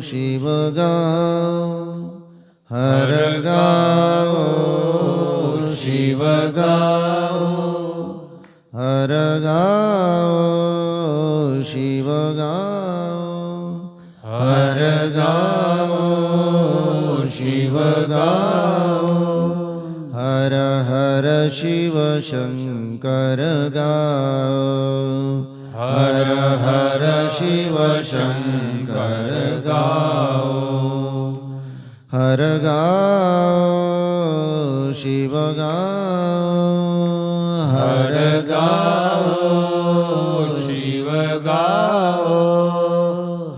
शिव गाओ, हर गाओ शिव गाओ, हर गाओ शिव गाओ, हर गाओ शिव गाओ, हर हर शिव शंकर गाओ, हर हर शिव शंकर गाओ, हर गाओ शिव गाओ, हर गाओ शिव गाओ,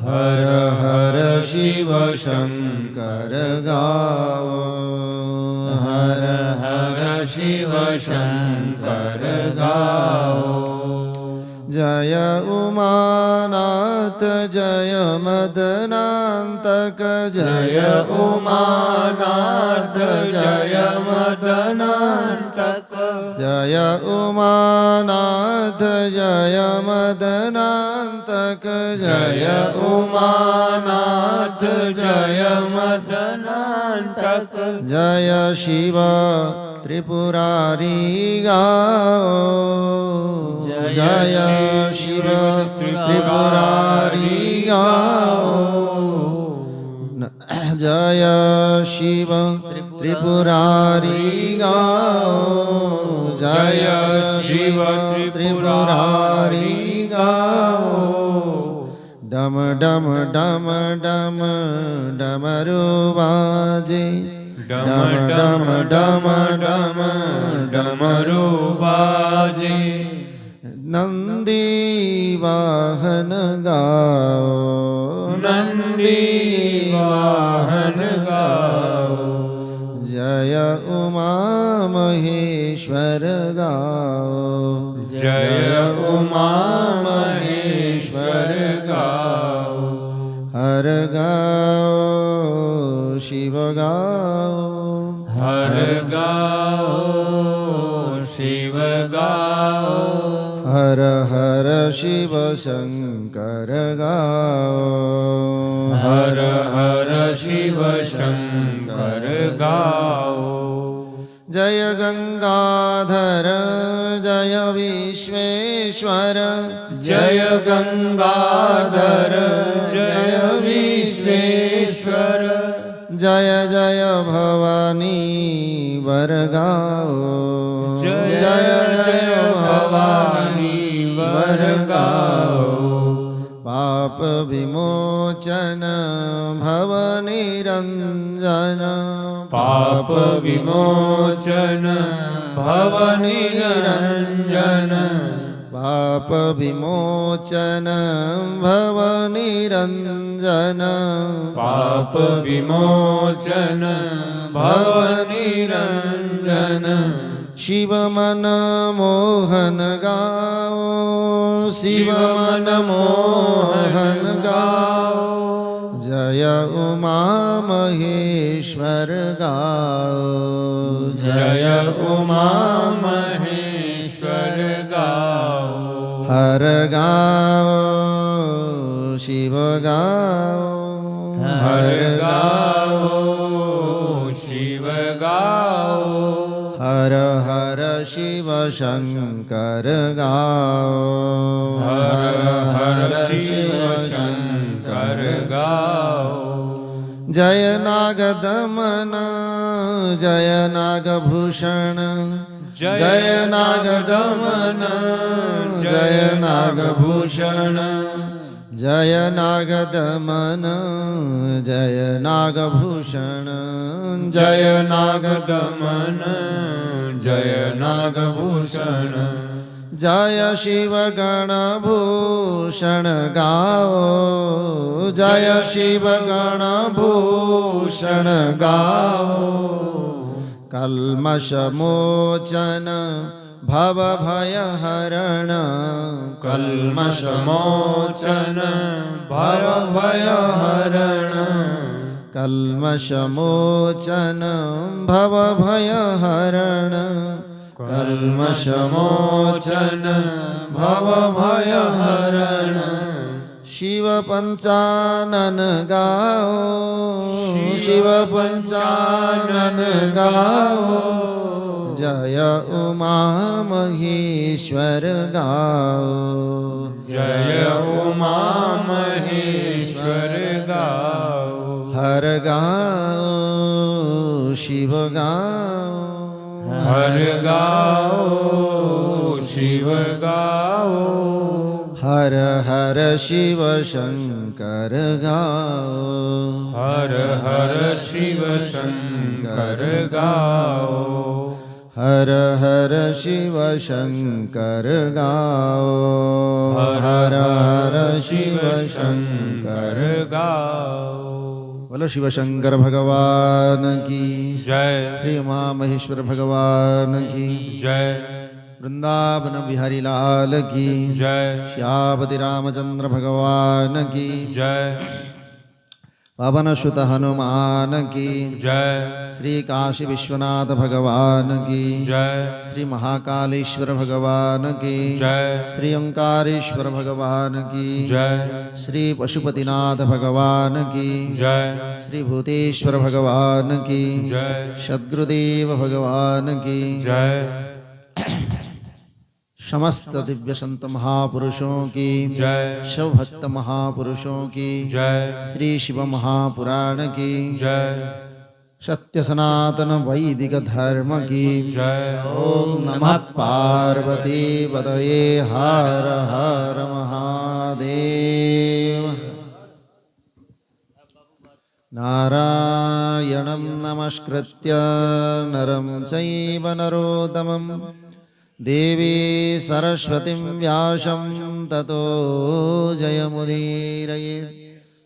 हर हर शिव शंकर गाओ, हर हर शिव शंकर गाओ। जय उमानाथ जय मदनान्तक, जय उमानाथ जय मदनान्तक, जय उमानाथ जय मदनान्तक, जय उमानाथ जय मदनान्तक, जय शिव त्रिपुरारी गाओ, जय शिव त्रिपुरारी गाओ, जय शिव त्रिपुरारी गाओ, जय शिव त्रिपुरारी गाओ। डम डम डम डम डमरू बाजे, डम डम डम डम डमरू बाजे, नंदी वाहन गाओ, नंदी वाहन गाओ, जय उमा महेश्वर गाओ, जय उमा महेश्वर गाओ, हर गाओ शिव गाओ, हर गाओ शिव गाओ, हर हर शिव शंकर गाओ, हर हर शिव शंकर गाओ। जय गंगाधर जय विश्वेश्वर, जय गंगाधर जय विश्वेश्वर, जय जय भवानी वर गाओ, जय जय भवानी वर गाओ, पाप विमोचन भव निरंजन, पाप विमोचन भव निरंजन, पाप विमोचन भव निरंजन, पाप विमोचन भव निरंजन, शिव मन मोहन गाओ, शिव मन मोहन गाओ, जय उमा महेश्वर गाओ, जय उमा महेश्वर गाओ, हर गाओ शिव गाओ, हर गाओ शिव गाओ, हर हर शिव शंकर गाओ, हर हर शिव शंकर गाओ। जय नागदमन जय नागभूषण, जय नागदमन जय नागभूषण, जय नागदमन जय नागभूषण, जय नागदमन जय नागभूषण, जय शिव गणभूषण गाओ, जय शिव गणभूषण गाओ, कल्मषमोचन भव भय हरण, कल्मषमोचन भव भय हरण, कल्मषमोचन भव भय हरण, कल्मषमोचन भव भय हरण, शिव पंचानन गाओ, शिव पंचानन गाओ, जय उमा महेश्वर गाओ, जय उमा महेश्वर गाओ। हर गाओ शिव गाओ, हर गाओ शिव गाओ। हर हर शिव शंकर गाओ, हर हर शिव शंकर गाओ। हर हर शिव शंकर गाओ, हर हर शिव शंकर गाओ। बोलो शिव शंकर भगवान की जय। श्री उमा महेश्वर भगवान की जय। वृंदावन बिहारी लाल की जय। श्यामति रामचंद्र भगवान की जय। पवन सुत हनुमान की जय। श्री काशी विश्वनाथ भगवान की जय। श्री महाकालेश्वर भगवान की जय। श्री ओंकारेश्वर भगवान की जय। श्री पशुपतिनाथ भगवान की जय। श्री भूतेश्वर भगवान की जय। सद्गुरुदेव भगवान की जय। समस्त दिव्य संत महापुरुषों की जय। शिव भक्त महापुरुषों की जय। श्री शिव महापुराण की जय। सत्य सनातन वैदिक धर्म की जय। ओम नमः पार्वती पतये हर हर महादेव। नारायणं नमस्कृत्य नरं चैव नरोत्तमं देवी सरस्वतीं व्यासं ततो जयमुदीरयेत्।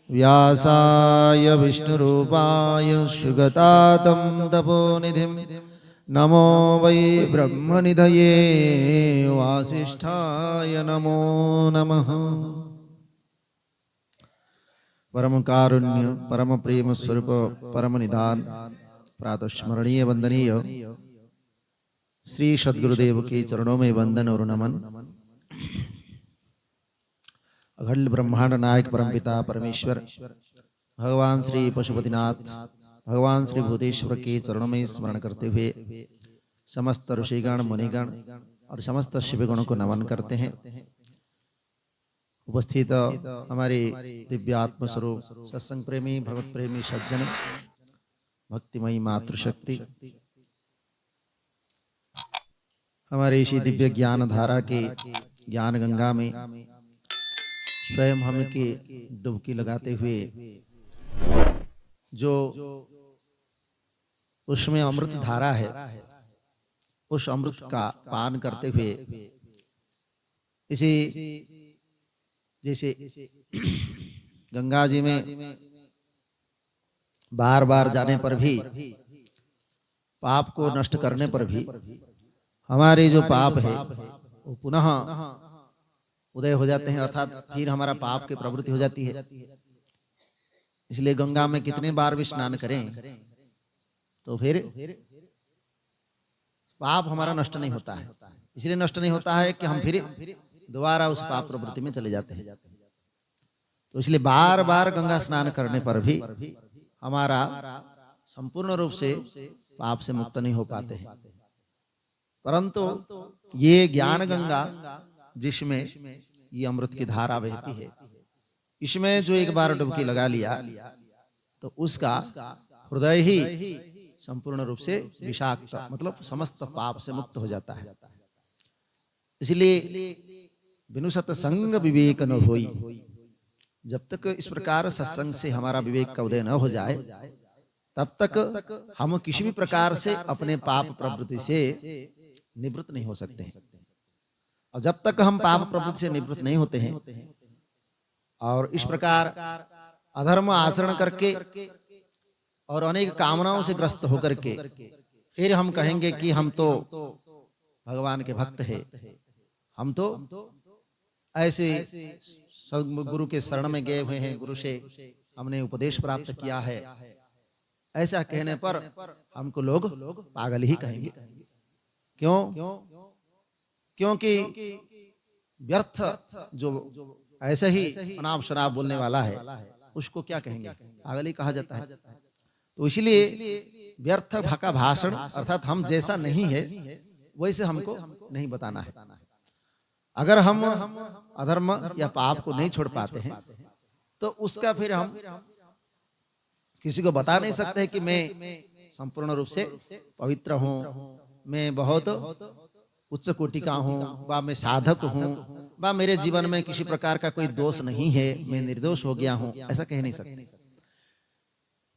व्यासाय विष्णुरूपाय सुगतातं तपोनिधिं नमो वै ब्रह्मनिधये वासिष्ठाय नमो नमः। परम कारुण्य परम प्रेम स्वरूप परम निधान प्रातस्मरणीय वंदनीय श्री सद्गुरुदेव के चरणों में वंदन और नमन। अखंड ब्रह्मांड नायक परमपिता परमेश्वर भगवान श्री पशुपतिनाथ भगवान श्री भूतेश्वर के चरणों में स्मरण करते हुए समस्त ऋषिगण मुनिगण और समस्त शिवगणों को नमन करते हैं। उपस्थित हमारे दिव्य आत्मस्वरूप सत्संग प्रेमी भगवत प्रेमी सज्जन भक्तिमयी मातृशक्ति हमारे इसी दिव्य ज्ञान धारा के ज्ञान गंगा में स्वयं हम की डुबकी लगाते हुए जो उसमें अमृत धारा है उस अमृत का पान करते हुए इसी जैसे गंगा जी में बार बार जाने पर भी पाप को नष्ट करने पर भी हमारे जो पाप है वो पुनः उदय हो जाते हैं, अर्थात फिर हमारा पाप की प्रवृत्ति हो जाती है। इसलिए गंगा में कितने बार भी स्नान करें तो फिर पाप हमारा नष्ट नहीं होता है। इसलिए नष्ट नहीं होता है कि हम फिर दोबारा उस पाप प्रवृत्ति में चले जाते हैं। तो इसलिए बार बार गंगा स्नान करने पर भी हमारा संपूर्ण रूप से पाप से मुक्त नहीं हो पाते हैं। परंतु ये ज्ञान गंगा जिसमें ये अमृत की धारा बहती है, इसमें जो एक बार डुबकी लगा लिया तो उसका हृदय ही संपूर्ण रूप से विषाक्त मतलब समस्त पाप से मुक्त हो जाता है। इसलिए बिनु सत्संग विवेक न होई, जब तक इस प्रकार सत्संग से हमारा विवेक का उदय न हो जाए तब तक हम किसी भी प्रकार से अपने पाप प्रवृत्ति से निवृत्त नहीं हो सकते हैं। और जब तक हम पाप प्रवृत्ति से निवृत्त नहीं होते हैं और इस प्रकार अधर्म आचरण करके और अनेक कामनाओं से ग्रस्त होकर के फिर हम कहेंगे कि हम तो भगवान के भक्त हैं, हम तो ऐसे गुरु के शरण में गए हुए हैं, गुरु से हमने उपदेश प्राप्त किया है, ऐसा कहने पर हमको लोग पागल ही कहेंगे। क्यों? क्योंकि व्यर्थ जो ऐसे ही अनाप शराब बोलने वाला है, उसको क्या कहेंगे? पागल ही कहा जाता है। तो इसलिए व्यर्थ का भाषण अर्थात हम जैसा नहीं है वैसे हमको नहीं बताना है। अगर हम अधर्म या पाप को नहीं छोड़ पाते हैं तो उसका फिर हम किसी को बता नहीं सकते कि मैं संपूर्ण रूप से पवित्र हूँ, मैं बहुत उच्च कोटि का हूँ, व मैं साधक हूँ, व मेरे जीवन में किसी प्रकार का कोई दोष नहीं है, मैं निर्दोष हो गया हूँ, ऐसा कह नहीं सकते।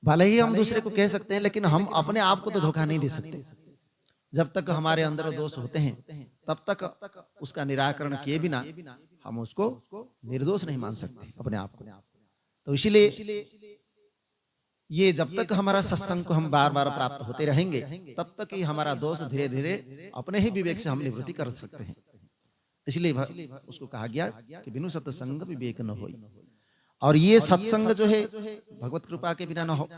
भले ही हम दूसरे को कह सकते हैं लेकिन हम अपने आप को तो धोखा नहीं दे सकते। जब तक हमारे अंदर दोष होते हैं तब तक उसका निराकरण किए बिना हम उसको निर्दोष नहीं मान सकते अपने आप को। तो इसीलिए ये जब तक हमारा सत्संग को हम बार बार प्राप्त होते रहेंगे तब तक ही हमारा दोष धीरे धीरे अपने ही विवेक से हम निवृत्ति कर सकते हैं। इसलिए उसको कहा गया कि बिनु सत्संग विवेक न होई। और ये सत्संग जो है भगवत कृपा के बिना न हो,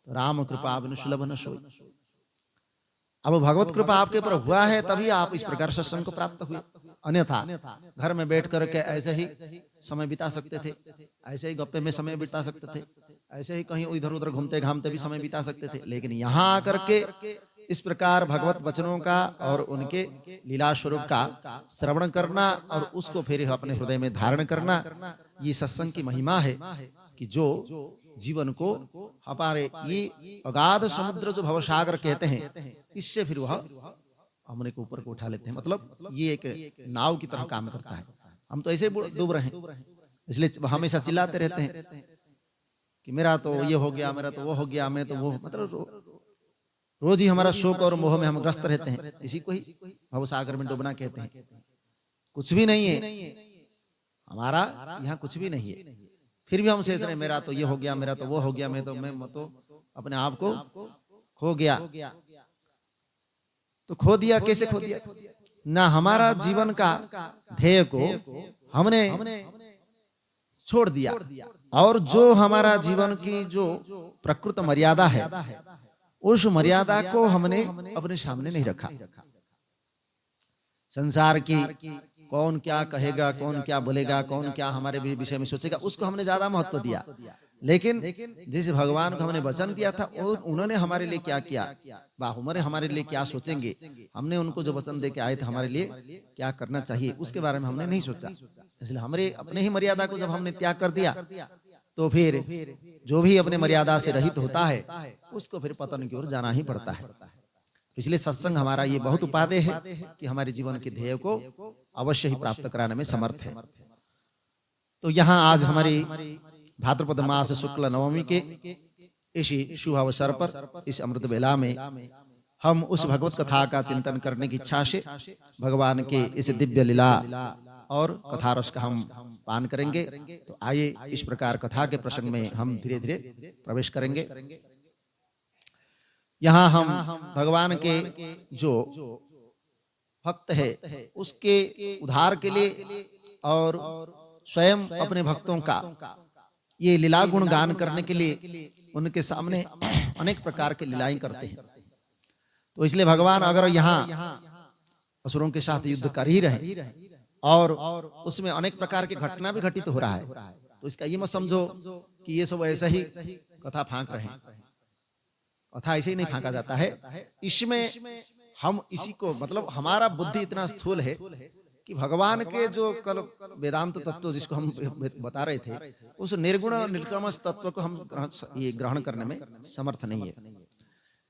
राम कृपा बिनु सुलभ न सोई। अब भगवत कृपा आपके ऊपर हुआ है तभी आप इस प्रकार सत्संग को प्राप्त हुए, अन्यथा घर में बैठ करके ऐसे ही समय बिता सकते थे, ऐसे ही गप्पे में समय बिता सकते थे, ऐसे ही कहीं इधर उधर घूमते घामते भी समय बिता सकते थे। लेकिन यहाँ आकर के इस प्रकार भगवत वचनों का और उनके लीला स्वरूप का श्रवण करना और उसको फिर अपने हृदय में धारण करना, ये सत्संग की महिमा है कि जो जीवन को हमारे ये अगाध समुद्र जो भवसागर कहते हैं इससे फिर वह हमने को ऊपर को उठा लेते हैं। मतलब ये एक नाव की तरह काम करता है। हम तो ऐसे डूब रहे हैं, इसलिए हमेशा चिल्लाते रहते हैं कि मेरा तो ये हो गया, मेरा तो वो हो गया, मैं तो वो, मतलब रोज ही हमारा शोक और मोह में हम ग्रस्त रहते हैं। इसी को ही भवसागर में डूबना कहते हैं। कुछ भी नहीं है हमारा, यहाँ कुछ भी नहीं है, फिर भी हम सोच रहे मेरा तो ये हो गया, मेरा तो वो हो गया, मैं तो अपने आप को खो गया। तो खो दिया, कैसे खो दिया? ना हमारा जीवन का ध्येय को हमने छोड़ दिया और जो हमारा जीवन की जो प्रकृत मर्यादा है उस मर्यादा को हमने अपने सामने नहीं रखा। संसार की कौन क्या कहेगा, कौन क्या बोलेगा, कौन क्या हमारे विषय में सोचेगा, उसको हमने ज्यादा महत्व दिया। लेकिन जिस भगवान को हमने वचन दिया था उन्होंने हमारे लिए क्या किया, बाहुमरे हमारे लिए क्या सोचेंगे, हमने उनको जो वचन दे के आए थे हमारे लिए क्या करना चाहिए उसके बारे में हमने नहीं सोचा। इसलिए हमारे अपने ही मर्यादा को जब हमने त्याग कर दिया तो फिर जो भी अपने मर्यादा से रहित होता है उसको फिर पतन की ओर जाना ही पड़ता है। इसलिए सत्संग हमारा ये बहुत उपादेय है कि हमारे जीवन के ध्येय को अवश्य ही प्राप्त कराने में समर्थ है। तो यहाँ आज हमारी भाद्रपद मास शुक्ल नवमी के इसी शुभ अवसर पर इस अमृत बेला में हम उस भगवत कथा का चिंतन करने की इच्छा से भगवान के इस दिव्य लीला और कथा रस का हम पान करेंगे। तो आइए इस प्रकार कथा के प्रसंग में हम धीरे धीरे प्रवेश करेंगे। यहाँ हम भगवान के जो भक्त है उसके उद्धार के लिए और स्वयं अपने भक्तों का ये लीला गुण गान करने के लिए उनके सामने अनेक प्रकार के लीलाएं करते हैं। तो इसलिए भगवान अगर यहाँ असुरों के साथ युद्ध कर ही रहे और उसमें अनेक प्रकार की घटना भी घटित हो रहा है, तो इसका ये मत समझो कि ये सब ऐसा ही कथा फांक रहे हैं। कथा ऐसे ही नहीं फांका जाता है। इसमें हम इसी को, मतलब हमारा बुद्धि इतना स्थूल है कि भगवान के जो कल वेदांत तत्व जिसको हम बता रहे थे उस निर्गुण निर्क्रमश तत्व को हम ग्रहण करने में समर्थ नहीं है।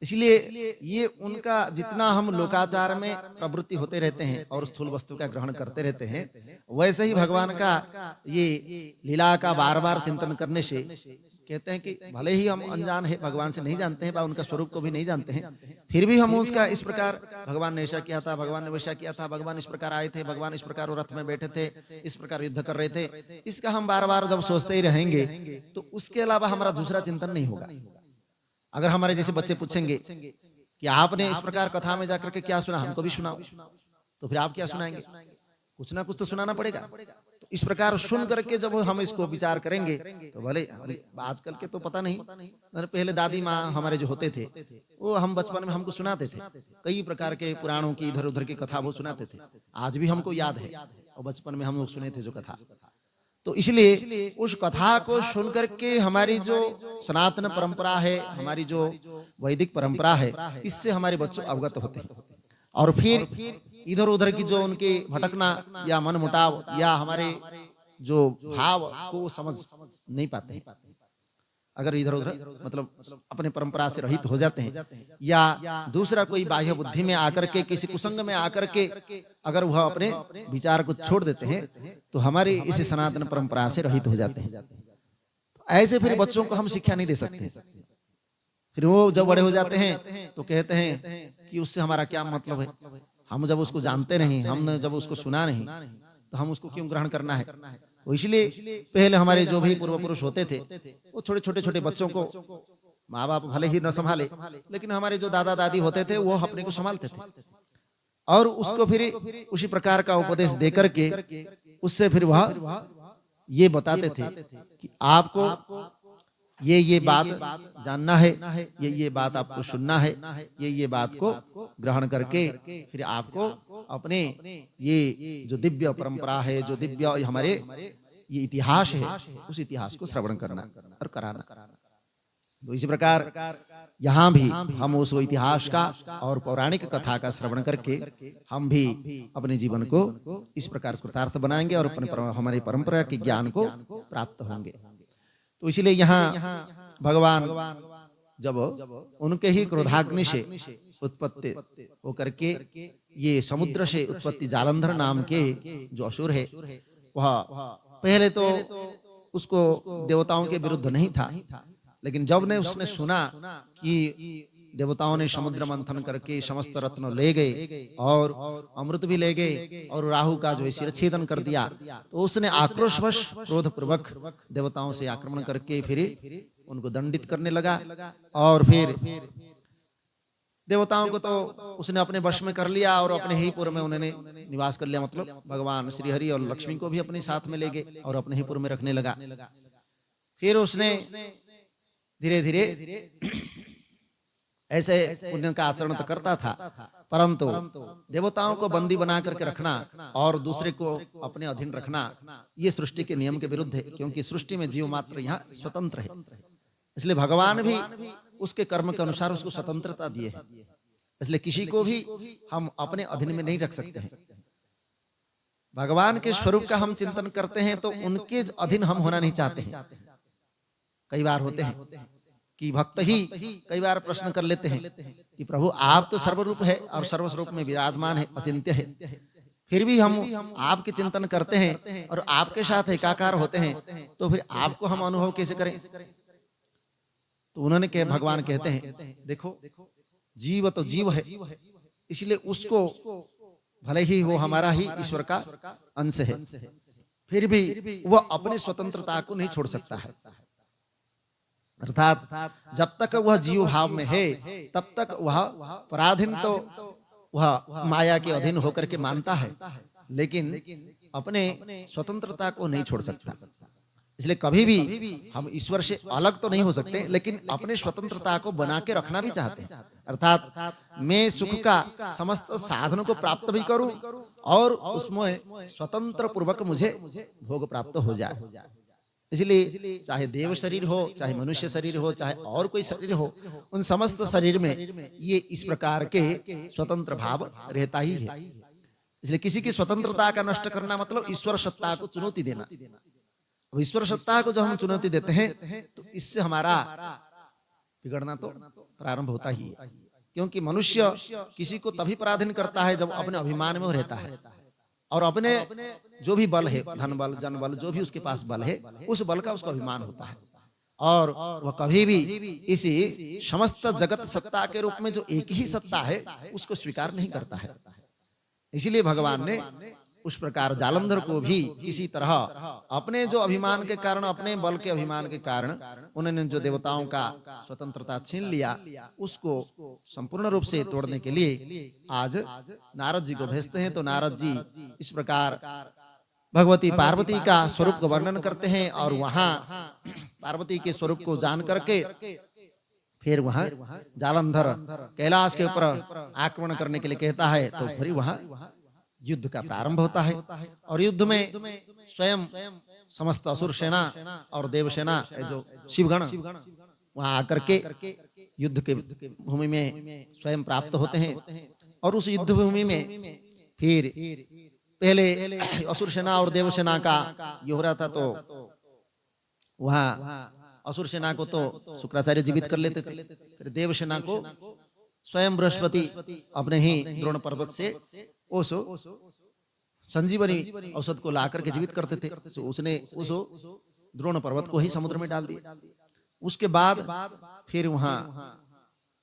इसलिए ये उनका जितना हम लोकाचार में प्रवृत्ति होते रहते हैं और स्थूल वस्तु का ग्रहण करते रहते हैं, वैसे ही भगवान का ये लीला का बार बार चिंतन करने से कहते हैं कि भले ही हम अनजान है, भगवान से नहीं जानते हैं, उनका स्वरूप को भी नहीं जानते हैं, फिर भी हम उसका इस प्रकार भगवान ने ऐसा किया था, भगवान ने वैसा किया था, भगवान इस प्रकार आए थे, भगवान इस प्रकार रथ में बैठे थे, इस प्रकार युद्ध कर रहे थे, इसका हम बार बार जब सोचते ही रहेंगे तो उसके अलावा हमारा दूसरा चिंतन नहीं होगा। अगर हमारे जैसे बच्चे पूछेंगे कि आपने इस प्रकार कथा में जाकर के क्या सुना, हमको भी सुनाओ, तो फिर आप क्या सुनाएंगे? कुछ ना कुछ तो सुनाना पड़ेगा। तो इस प्रकार सुन करके जब हम इसको विचार करेंगे तो भले आजकल के तो पता नहीं, पहले दादी माँ हमारे जो होते थे वो हम बचपन में हमको सुनाते थे, कई प्रकार के पुराणों की इधर उधर की कथा वो सुनाते थे, आज भी हमको याद है और बचपन में हम लोग सुने थे जो कथा। तो इसलिए उस कथा को सुन करके हमारी जो सनातन परंपरा है, हमारी जो वैदिक परंपरा है, इससे हमारे बच्चों अवगत होते हैं और फिर इधर उधर की जो उनके भटकना या मन मुटाव या हमारे जो भाव को वो समझ नहीं पाते हैं। अगर इधर उधर मतलब अपने परंपरा से रहित हो जाते हैं या दूसरा कोई बाह्य बुद्धि में आकर के, किसी कुसंग में आकर के अगर वह अपने विचार को छोड़ देते हैं तो हमारे इस सनातन परंपरा से रहित हो जाते हैं। ऐसे फिर बच्चों को हम शिक्षा नहीं दे सकते। फिर वो जब बड़े हो जाते हैं तो कहते हैं कि उससे हमारा क्या मतलब है, हम जब उसको जानते नहीं, हमने जब उसको सुना नहीं तो हम उसको क्यों ग्रहण करना है। तो इसलिए पहले हमारे जो भी पूर्व पुरुष होते थे वो छोटे छोटे बच्चों को, माँ बाप भले ही न संभाले, लेकिन हमारे जो दादा दादी होते थे वो अपने को संभालते थे और उसको फिर उसी प्रकार का उपदेश देकर के उससे फिर वह ये बताते थे कि आपको ये बात जानना है, ये बात आपको सुनना है, ये बात को ग्रहण करके फिर आपको अपने ये जो दिव्य परंपरा है, जो दिव्य हमारे ये इतिहास है, उस इतिहास को श्रवण करना और कराना। तो इसी प्रकार यहाँ भी हम उस इतिहास का और पौराणिक कथा का श्रवण करके हम भी अपने जीवन को इस प्रकार कृतार्थ बनाएंगे और अपने हमारी परंपरा के ज्ञान को प्राप्त होंगे। तो इसलिए यहाँ भगवान जब उनके ही क्रोधाग्नि से उत्पत्ति होकर के ये समुद्र से उत्पत्ति जालंधर नाम के जो असुर है, वह पहले तो उसको देवताओं के विरुद्ध नहीं था, लेकिन जब ने उसने सुना कि देवताओं ने समुद्र मंथन करके समस्त रत्न ले गए और अमृत भी ले गए और राहु का जो सिर छेदन कर दिया, तो उसने आक्रोशवश क्रोध पूर्वक देवताओं से आक्रमण करके फिर उनको दंडित करने लगा और फिर देवताओं को तो उसने अपने वश में कर लिया और अपने ही पुर में उन्होंने निवास कर लिया। मतलब भगवान श्री हरि और लक्ष्मी को भी अपने साथ में ले गए और अपने ही पुर में रखने लगा। फिर उसने धीरे धीरे ऐसे पुण्य का आचरण तो करता था, परंतु देवताओं को बंदी बना करके रखना और दूसरे को अपने अधीन रखना ये सृष्टि के नियम के विरुद्ध है, क्योंकि सृष्टि में जीव मात्र यहाँ स्वतंत्र है। इसलिए भगवान भी उसके कर्म के अनुसार उसको स्वतंत्रता दिए है। इसलिए किसी को भी हम अपने अधीन में नहीं रख सकते हैं। भगवान के स्वरूप का हम चिंतन करते हैं तो उनके अधीन हम होना नहीं चाहते हैं। कई बार होते हैं कि भक्त ही कई बार प्रश्न कर लेते हैं कि प्रभु आप तो सर्वरूप है और सर्वस्वरूप में विराजमान है, अचिंत्य है, फिर भी हम आपके चिंतन करते हैं और आपके साथ एकाकार होते हैं, तो फिर आपको हम अनुभव कैसे करें। तो उन्होंने कहा, भगवान कहते हैं देखो जीव तो जीव है, इसलिए उसको भले ही वो हमारा ही ईश्वर का अंश है, फिर भी वह अपनी स्वतंत्रता को नहीं छोड़ सकता है। अर्थात जब तक वह जीव भाव में है तब तक वह पराधीन तो वह माया के अधीन होकर के मानता है, लेकिन अपने स्वतंत्रता को नहीं छोड़ सकता। इसलिए कभी भी हम ईश्वर से अलग तो नहीं हो सकते, लेकिन अपने स्वतंत्रता को बना के रखना भी चाहते हैं। अर्थात मैं सुख का समस्त साधनों को प्राप्त भी करूं और उसमें स्वतंत्र पूर्वक मुझे भोग प्राप्त हो जाए। इसलिए चाहे देव शरीर हो, चाहे मनुष्य शरीर हो, चाहे और कोई शरीर हो, उन समस्त शरीर में ये इस प्रकार के स्वतंत्र भाव रहता ही है। इसलिए किसी की स्वतंत्रता का नष्ट करना मतलब ईश्वर सत्ता को चुनौती देना। अब ईश्वर सत्ता को जब हम चुनौती देते हैं तो इससे हमारा बिगड़ना तो प्रारंभ होता ही है, क्योंकि मनुष्य किसी को तभी पराधीन करता है जब अपने अभिमान में रहता है और अपने जो भी बल है, धन बल, जन बल, जो भी उसके पास बल है, उस बल का उसका अभिमान होता है और वह कभी भी इसी समस्त जगत सत्ता के रूप में जो एक ही सत्ता है उसको स्वीकार नहीं करता है। इसीलिए भगवान ने उस प्रकार जालंधर को भी किसी तरह अपने जो अभिमान के कारण, अपने बल के अभिमान के कारण उन्होंने जो देवताओं का स्वतंत्रता छीन लिया, उसको संपूर्ण रूप से तोड़ने के लिए आज नारद जी को भेजते हैं। तो नारद जी इस प्रकार भगवती पार्वती का स्वरूप का वर्णन करते हैं और वहां पार्वती के स्वरूप को जान करके फिर वहां जालंधर कैलाश के ऊपर आक्रमण करने के लिए कहता है। तो फिर वहां युद्ध का प्रारंभ होता है और युद्ध में स्वयं समस्त असुर सेना और देव सेना जो शिवगण वहां आकर के युद्ध के भूमि में स्वयं प्राप्त होते हैं। और उस युद्ध भूमि में फिर पहले असुर सेना और देव सेना का ये हो रहा था, तो वहां असुर सेना को तो शुक्राचार्य जीवित कर लेते थे, फिर देव सेना को स्वयं बृहस्पति अपने ही द्रोण पर्वत से उस संजीवनी औषध को ला करके जीवित करते थे। तो उसने उस द्रोण पर्वत को ही समुद्र में डाल दिया। उसके बाद फिर वहां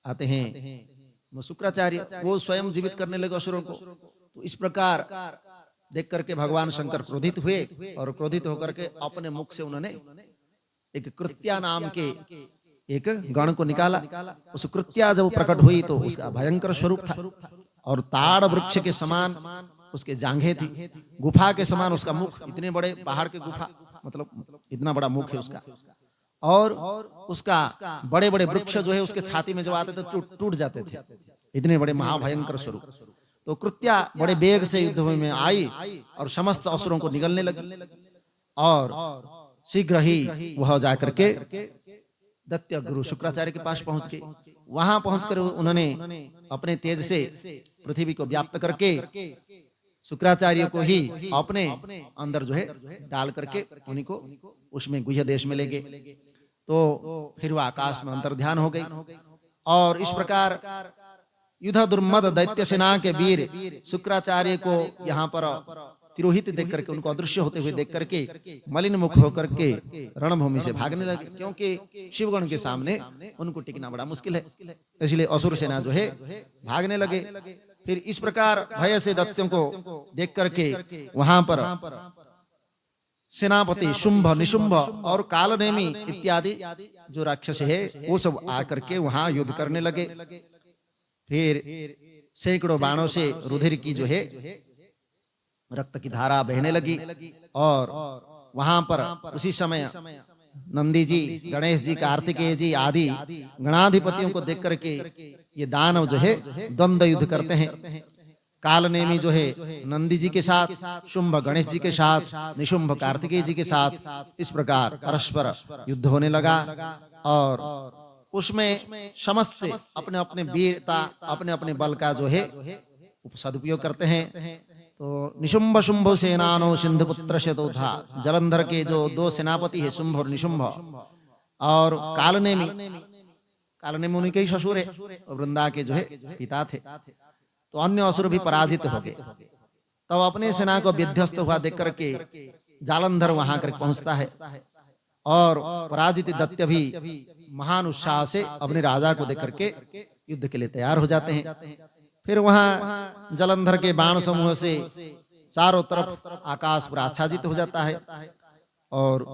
आते हैं शुक्राचार्य, वो स्वयं जीवित करने लगे असुरों को। तो इस प्रकार देख करके भगवान शंकर क्रोधित हुए और क्रोधित होकर के अपने मुख से उन्होंने एक कृत्या नाम के एक गण को निकाला। उस कृत्या जब प्रकट हुई तो उसका भयंकर स्वरूप था और ताड़ वृक्ष के समान उसके जांघें थी, गुफा के समान उसका मुख, इतने बड़े पहाड़ के गुफा, मतलब इतना बड़ा मुख है उसका। और उसका बड़े बड़े वृक्ष जो है उसके छाती में जो आते थे टूट जाते थे, इतने बड़े महाभयंकर स्वरूप। तो कृत्या बड़े वेग से युद्ध में आई और समस्त असुरों को निगलने लगी। और शीघ्र ही वह जाकर के दैत्य गुरु शुक्राचार्य के पास पहुंच गए। वहां पहुंचकर उन्होंने अपने तेज से पृथ्वी को व्याप्त करके शुक्राचार्य को ही अपने अंदर जो है डाल करके उन्हीं को उसमें गुह्य देश में ले गए। तो फिर वह आकाश में अंतर्ध्यान हो गई। और इस प्रकार युद्ध दुर्मद दैत्य सेना के वीर शुक्राचार्य को यहाँ पर तिरोहित देख करके, उनको अदृश्य होते हुए देख करके मलिन मुख होकर के रणभूमि से भागने लगे, क्योंकि शिवगण के सामने उनको टिकना बड़ा मुश्किल है। इसलिए असुर सेना जो है भागने लगे। फिर इस प्रकार भय से दैत्यों को देख करके वहां पर सेनापति शुंभ, निशुंभ और कालनेमी इत्यादि जो राक्षस है वो सब आकर के वहां युद्ध करने लगे। फिर सैकड़ों बाणों से रुधिर की जो है रक्त की धारा बहने लगी। और वहां पर उसी समय नंदी जी, गणेश जी, कार्तिकेय जी आदि गणाधिपतियों को देख करके ये दानव जो है द्वंद्व युद्ध करते हैं। कालनेमी जो है नंदी जी के साथ, शुंभ गणेश जी के साथ, निशुंभ कार्तिकेय जी के साथ, इस प्रकार परस्पर युद्ध होने लगा। और उसमें समस्त अपने अपने वीरता, अपने अपने बल का जो है सदुपयोग करते हैं। तो निशुंभ शुंभ सेनानो सिंधुपुत्र शतोधा, जलंधर के जो दो सेनापति है शुंभ और निशुंभ, और कालनेमी, कालनेमी उन्हीं के ही ससुर है, वृंदा के जो है पिता थे। तो अन्य असुर भी पराजित हो गए। तब अपने सेना को विध्वस्त हुआ देख करके जालंधर वहां कर पहुंचता है और पराजित दैत्य भी महान उत्साह से अपने राजा को देख करके युद्ध के लिए तैयार हो जाते हैं। फिर वहां जलंधर के बाण समूह से चारों तरफ आकाश पूरा आच्छादित हो जाता है। और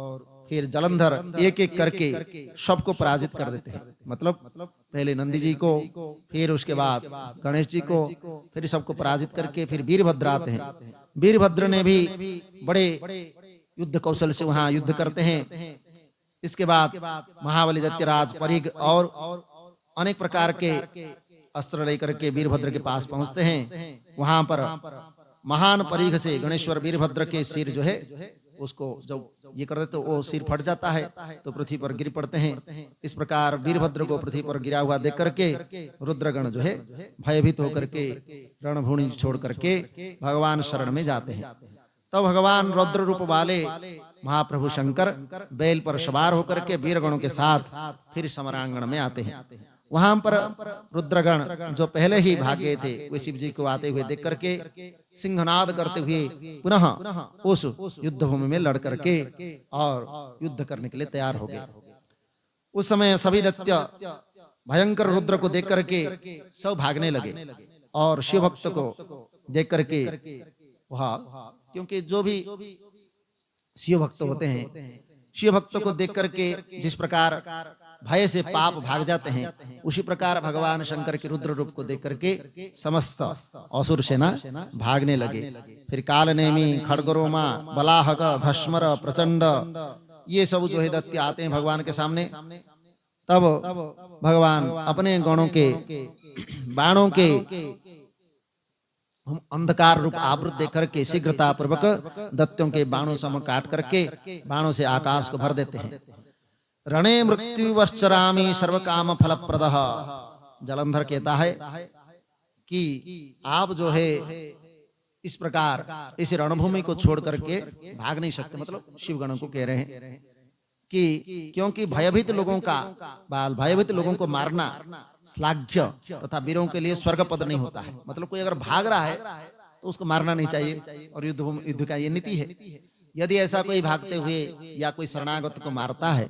फिर जलंधर एक एक करके सबको पराजित कर देते हैं। मतलब पहले नंदी जी को, फिर उसके बाद गणेश जी को, फिर सबको पराजित करके फिर वीरभद्र आते हैं। वीरभद्र ने भी बड़े युद्ध कौशल से वहां युद्ध करते हैं। इसके बाद महाबली दैत्यराज परिघ और अनेक प्रकार के अस्त्र लेकर के वीरभद्र के पास पहुंचते हैं। वहां पर महान परिघ से गणेश्वर वीरभद्र के सिर जो है उसको जब ये कर देते तो वो सिर फट जाता है, तो पृथ्वी पर गिर पड़ते हैं। इस प्रकार वीरभद्र को पृथ्वी पर गिरा हुआ देख करके रुद्रगण जो है भयभीत होकर के रणभूमि छोड़ करके भगवान शरण में जाते हैं। तब भगवान रुद्र रूप वाले महाप्रभु शंकर बैल पर सवार होकर के वीरगणों के साथ फिर समरांगण में आते हैं। वहां पर रुद्रगण जो पहले ही भाग गए थे वे शिव जी को आते हुए देख करके सिंहनाद करते हुए पुनः उस युद्ध भूमि में लड़ करके और युद्ध करने के लिए तैयार हो गए। उस समय सभी दैत्य भयंकर रुद्र को देख करके सब भागने लगे और शिव भक्त को देख करके वहां, क्योंकि जो भी शिव भक्त होते हैं, शिव भक्त को देख करके जिस प्रकार भय से पाप भाग जाते हैं, उसी प्रकार भगवान शंकर के रुद्र रूप को देख करके समस्त असुर सेना भागने लगे। फिर कालनेमी, खड्गरोमा, बलाहक, भस्मर, प्रचंड, ये सब जो है दैत्य आते हैं भगवान के सामने। तब भगवान अपने गणों के बाणों के हम अंधकार रूप आवृत देकर के शीघ्रता पूर्वक दैत्यों के बाणों सम काट करके बाणों से आकाश को भर देते हैं। रणे मृत्यु वर्चरामी सर्व काम फलप्रदः। जालंधर कहता है कि आप जो है इस प्रकार इस रणभूमि को छोड़ करके भाग नहीं सकते, मतलब शिवगणों को कह रहे हैं कि क्योंकि भयभीत लोगों का भयभीत लोगों को मारना श्लाघ्य तथा वीरों के लिए स्वर्ग पद नहीं होता है। मतलब कोई अगर भाग रहा है तो उसको मारना नहीं चाहिए, और युद्ध का ये नीति है। यदि ऐसा कोई भागते हुए या कोई शरणागत को मारता है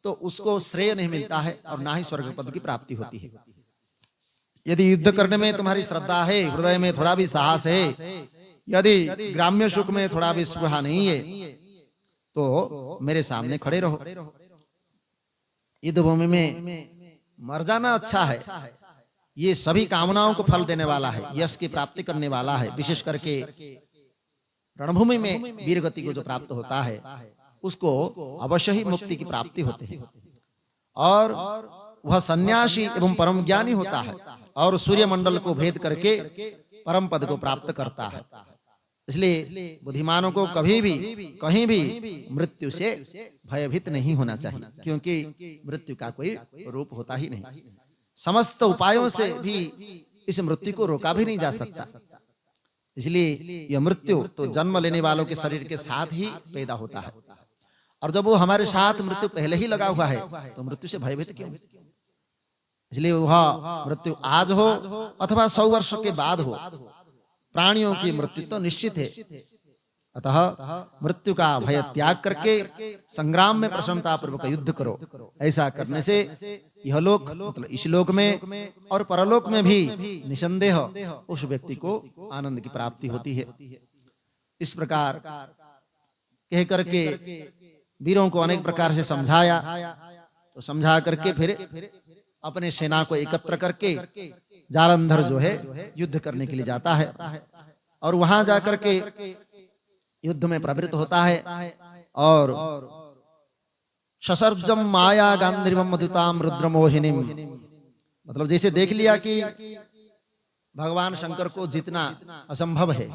तो उसको श्रेय नहीं मिलता है और ना ही स्वर्ग पद की प्राप्ति होती है। यदि युद्ध करने में तुम्हारी श्रद्धा है, हृदय में थोड़ा भी साहस है, यदि ग्राम्य सुख में थोड़ा भी स्पृहा नहीं है, तो मेरे सामने खड़े रहो। युद्ध भूमि में मर जाना अच्छा है, ये सभी कामनाओं को फल देने वाला है, यश की प्राप्ति करने वाला है। विशेष करके रणभूमि में वीर गति को जो प्राप्त होता है उसको अवश्य ही मुक्ति की प्राप्ति होती है, और वह सन्यासी एवं परम ज्ञानी होता है और सूर्य मंडल को भेद करके परम पद को प्राप्त करता है। इसलिए बुद्धिमानों को कभी भी कहीं भी मृत्यु से भयभीत नहीं होना चाहिए, क्योंकि मृत्यु का कोई रूप होता ही नहीं। समस्त उपायों से भी इस मृत्यु को रोका भी नहीं जा सकता। इसलिए यह मृत्यु तो जन्म लेने वालों के शरीर के साथ ही पैदा होता है, और जब वो हमारे साथ मृत्यु पहले ही लगा हुआ है तो मृत्यु से भयभीत क्यों? इसलिए वह मृत्यु आज हो अथवा 100 वर्ष के बाद हो, प्राणियों की मृत्यु तो निश्चित है। अतः मृत्यु का भय त्याग करके संग्राम में प्रसन्नता पूर्वक युद्ध करो। ऐसा करने से यह लोक मतलब इस लोक में और परलोक में भी निसंदेह उस व्यक्ति को आनंद की प्राप्ति होती है। इस प्रकार कह करके वीरों को अनेक प्रकार से समझाया, तो समझा करके फिर अपने सेना को एकत्र करके जालंधर जो है युद्ध करने के लिए जाता है, और वहां जाकर के युद्ध में प्रवृत्त होता है। और ससर्जम माया गांधीवम मधुताम रुद्रमोहिनीम, मतलब जैसे देख लिया कि भगवान शंकर को जीतना असंभव है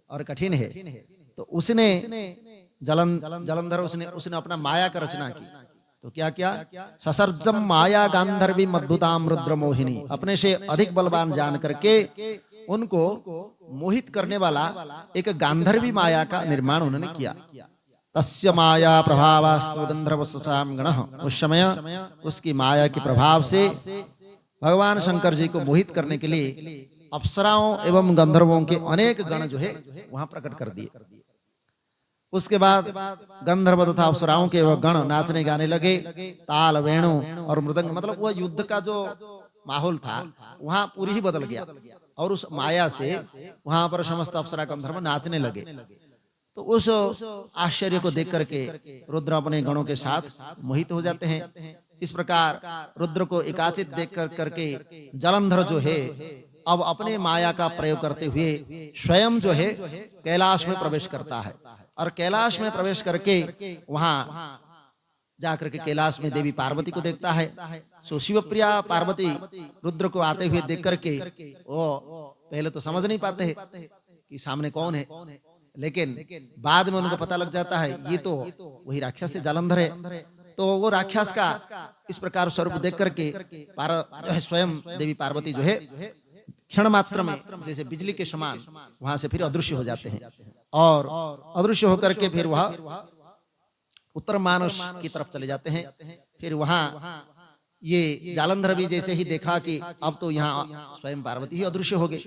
और कठिन है, तो उसने जालंधर उसने अपना माया का रचना की। तो क्या क्या? ससर्जम माया गांधर्वी मद्भुताम रुद्रमोहिनी, अपने से अधिक बलवान जान करके उनको मोहित करने वाला एक गांधर्वी माया का निर्माण उन्होंने किया। तस्य माया प्रभावास्तु गंधर्वसाम गणः, उस समय उसकी माया के प्रभाव से भगवान शंकर जी को मोहित करने के लिए अप्सराओं एवं गंधर्वों के अनेक गण जो है वहां प्रकट कर दिए। उसके बाद गंधर्व तथा अप्सराओं के वह गण नाचने गाने लगे, ताल वेणु और मृदंग, मतलब वह युद्ध का जो माहौल था वहां पूरी ही बदल गया, और उस माया से वहां पर समस्त अप्सरा गंधर्व नाचने लगे। तो उस आश्चर्य को देख करके रुद्र अपने गणों के साथ मोहित हो जाते हैं। इस प्रकार रुद्र को एकाचित देख करके जालंधर जो है अब अपने माया का प्रयोग करते हुए स्वयं जो है कैलाश में प्रवेश करता है, और कैलाश में प्रवेश करके वहां जाकर के कैलाश में देवी पार्वती को देखता है। सो शिवप्रिया पार्वती रुद्र को आते हुए देख करके वो पहले तो समझ नहीं पाते हैं कि सामने कौन है, लेकिन बाद में उनको पता लग जाता है ये तो वही राक्षस है, जालंधर है। तो वो राक्षस का इस प्रकार स्वरूप देख करके स्वयं देवी पार्वती जो है क्षण मात्र में जैसे बिजली के समान वहां से फिर अदृश्य हो जाते हैं, और अदृश्य होकर के फिर वह उत्तर मानस की तरफ चले जाते हैं। फिर वहां ये जालंधर भी जैसे ही देखा कि अब तो यहाँ स्वयं पार्वती ही अदृश्य हो गए,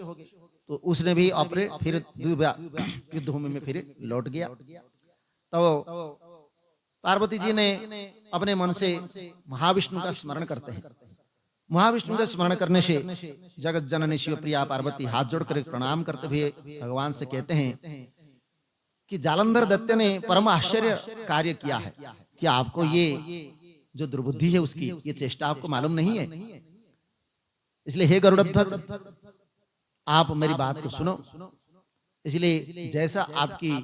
तो उसने भी अपने फिर युद्ध भूमि में फिर लौट गया। तो पार्वती जी ने अपने मन से महाविष्णु का स्मरण करते हैं। महाविष्णु का स्मरण करने से जगत जननी शिवप्रिया पार्वती हाथ जोड़कर प्रणाम करते हुए भगवान से कहते हैं कि जालंधर दैत्य ने परम आश्चर्य कार्य किया है, कि आपको ये जो दुर्बुद्धि है उसकी ये चेष्टा आपको मालूम नहीं है। इसलिए हे गरुड़ध्वज, आप मेरी बात को सुनो। इसलिए जैसा आपकी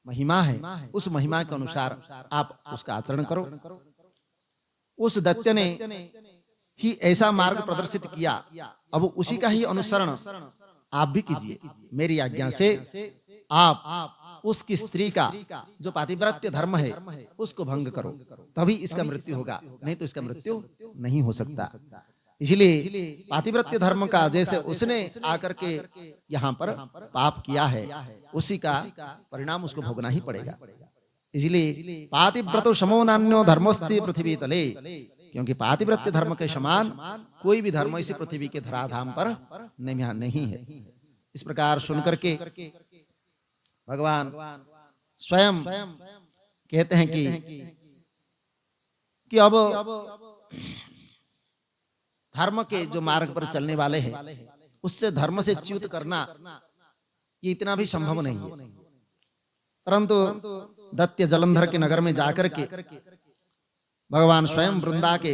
महिमा है उस महिमा के अनुसार आप उसका आचरण करो। उस दैत्य ने ही ऐसा मार्ग प्रदर्शित किया, अब उसी का ही अनुसरण आप भी कीजिए, मेरी आज्ञा से आप उसकी स्त्री का जो पातिव्रत्य धर्म है उसको भंग करो, तभी इसका मृत्यु होगा, नहीं तो इसका मृत्यु नहीं हो सकता। इसलिए पातिव्रत्य धर्म का जैसे उसने आकर के यहाँ पर पाप किया है, उसी का परिणाम उसको भोगना ही पड़ेगा। इसलिए पातिव्रतो समो नान्यो धर्मोस्ति पृथ्वी तले, क्योंकि पातिव्रत्य धर्म के समान कोई भी धर्म इसी पृथ्वी के धराधाम पर नहीं है। इस प्रकार सुनकर के भगवान स्वयं कहते हैं कि अब धर्म के जो मार्ग पर चलने वाले हैं उससे धर्म से च्युत करना ये इतना भी संभव नहीं है। परंतु दैत्य जलंधर के नगर में जाकर के भगवान स्वयं वृंदा के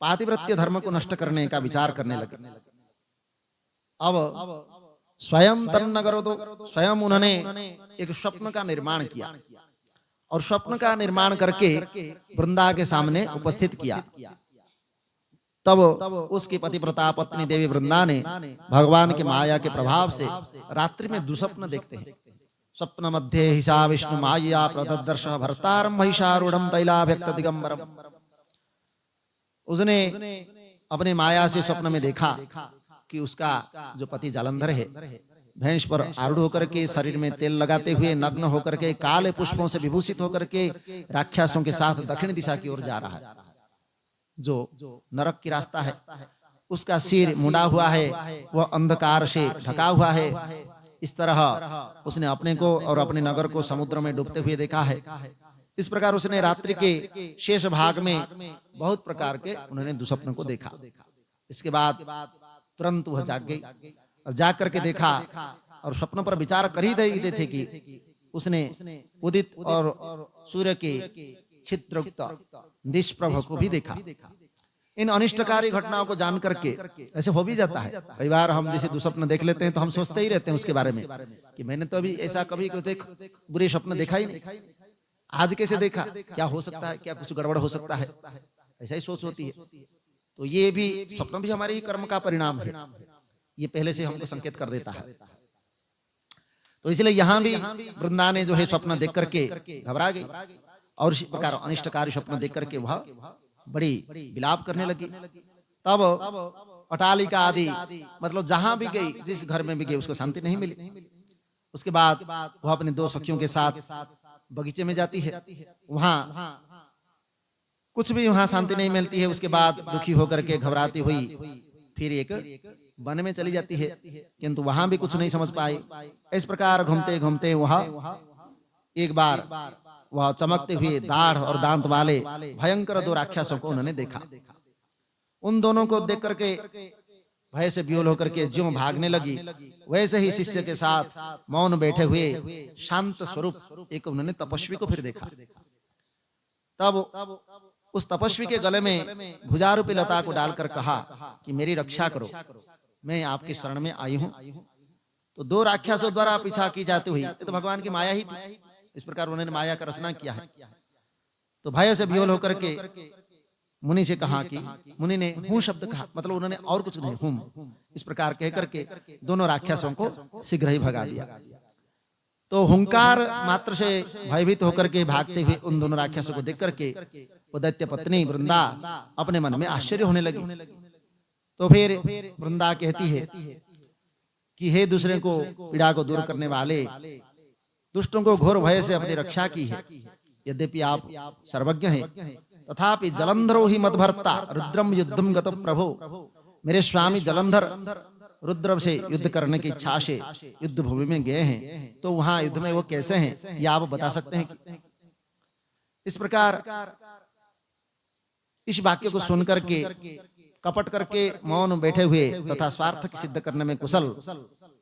पातिव्रत्य धर्म को नष्ट करने का विचार करने लगे। अब स्वयं तन्नगरो तो स्वयं उन्होंने एक स्वप्न का निर्माण किया और स्वप्न का निर्माण करके वृंदा के सामने उपस्थित किया। तब उसकी पतिव्रता पत्नी देवी वृंदा ने भगवान की माया के प्रभाव से रात्रि में दुस्वप्न देखते हैं। स्वप्न मध्य हिसा विष्णु माया प्रदर्श भर्तारम महिषारूढ़ तैलाभ्यक्त दिगंबरम। उसने अपने माया से स्वप्न में देखा कि उसका जो पति जालंधर है भैंस पर आरूढ़ होकर के शरीर में तेल लगाते हुए नग्न होकर के काले पुष्पों से विभूषित होकर के राक्षसों के साथ दक्षिण दिशा की ओर जा रहा है, जो नरक की रास्ता है। उसका सिर मुंडा हुआ है, वह अंधकार से ढका हुआ है। इस तरह उसने अपने को और अपने नगर को समुद्र में डूबते हुए देखा है। इस प्रकार उसने रात्रि के शेष भाग में बहुत प्रकार के उन्होंने दुस्वप्न को देखा। इसके बाद तुरंत वह जाग गई और जाग करके देखा और स्वप्न पर विचार कर ही रहे थे कि उसने उदित और सूर्य के छिद्रयुक्त निष्प्रभ को भी देखा। इन अनिष्टकारी घटनाओं को जान करके ऐसे हो भी जाता है, कई बार हम जैसे दुस्वप्न देख लेते हैं तो हम सोचते ही रहते हैं उसके बारे में कि मैंने तो अभी ऐसा कभी बुरे स्वप्न देखा ही नहीं, आज कैसे देखा, क्या हो सकता है, क्या कुछ गड़बड़ हो सकता है, ऐसा ही सोच होती है। तो ये भी स्वप्न भी हमारे कर्म का परिणाम है, ये पहले से हमको संकेत कर देता है। तो इसलिए यहाँ भी वृंदा ने जो है स्वप्न देख करके घबरा गई और इसी प्रकार अनिष्टकारी स्वप्न देख करके वह बड़ी विलाप करने लगी। तब अटालिका आदि मतलब जहां भी गई, जिस घर में भी गई, उसको शांति नहीं मिली। उसके बाद वह अपने दो सखियों के साथ बगीचे में जाती है, वहां कुछ भी वहां शांति नहीं मिलती है। उसके बाद दुखी होकर के घबराती हुई फिर एक वन में चली जाती है, किंतु वहां भी कुछ नहीं समझ पाई। इस प्रकार घूमते घूमते वहां एक बार वह चमकते हुए दाढ़ और दांत वाले भयंकर दो राक्षसों को उन्होंने देखा। उन दोनों को देख करके भय से विह्वल होकर के ज्यों भागने लगी, वैसे ही शिष्य के साथ मौन बैठे हुए शांत स्वरूप एक उन्होंने तपस्वी को फिर देखा। तब उस तपस्वी के गले में भुजारूपी लता को डालकर कहा कि मेरी रक्षा करो, मैं आपकी शरण में आई हूं। तो दो राक्षसों द्वारा पीछा की जाती हुई, तो भगवान की माया ही थी, इस प्रकार उन्होंने माया का रचना किया है। तो भय से विह्वल होकर के मुनि से कहा कि मुनि ने हूं शब्द कहा, मतलब उन्होंने और कुछ नहीं, हूं, इस प्रकार कह करके दोनों राक्षसों को शीघ्र ही भगा दिया। तो हुंकार मात्र से भयभीत होकर के भागते हुए उन दोनों राक्षसों को देख करके वो दैत्य पत्नी वृंदा अपने मन में आश्चर्य होने लगी। तो फिर वृंदा कहती है कि हे दूसरे को पीड़ा को दूर करने वाले, दुष्टों को घोर भय से अपनी रक्षा की है। यद्यपि आप सर्वज्ञ हैं, तथापि जलंधरो ही मदभर्ता रुद्रम युद्धम गत प्रभो। मेरे स्वामी जलंधर रुद्र से युद्ध करने की इच्छा से युद्ध भूमि में गए हैं, तो वहां युद्ध में वो कैसे हैं, ये आप बता सकते हैं? इस प्रकार इस वाक्य को सुनकर के कपट करके मौन बैठे हुए तथा स्वार्थ की सिद्ध करने में कुशल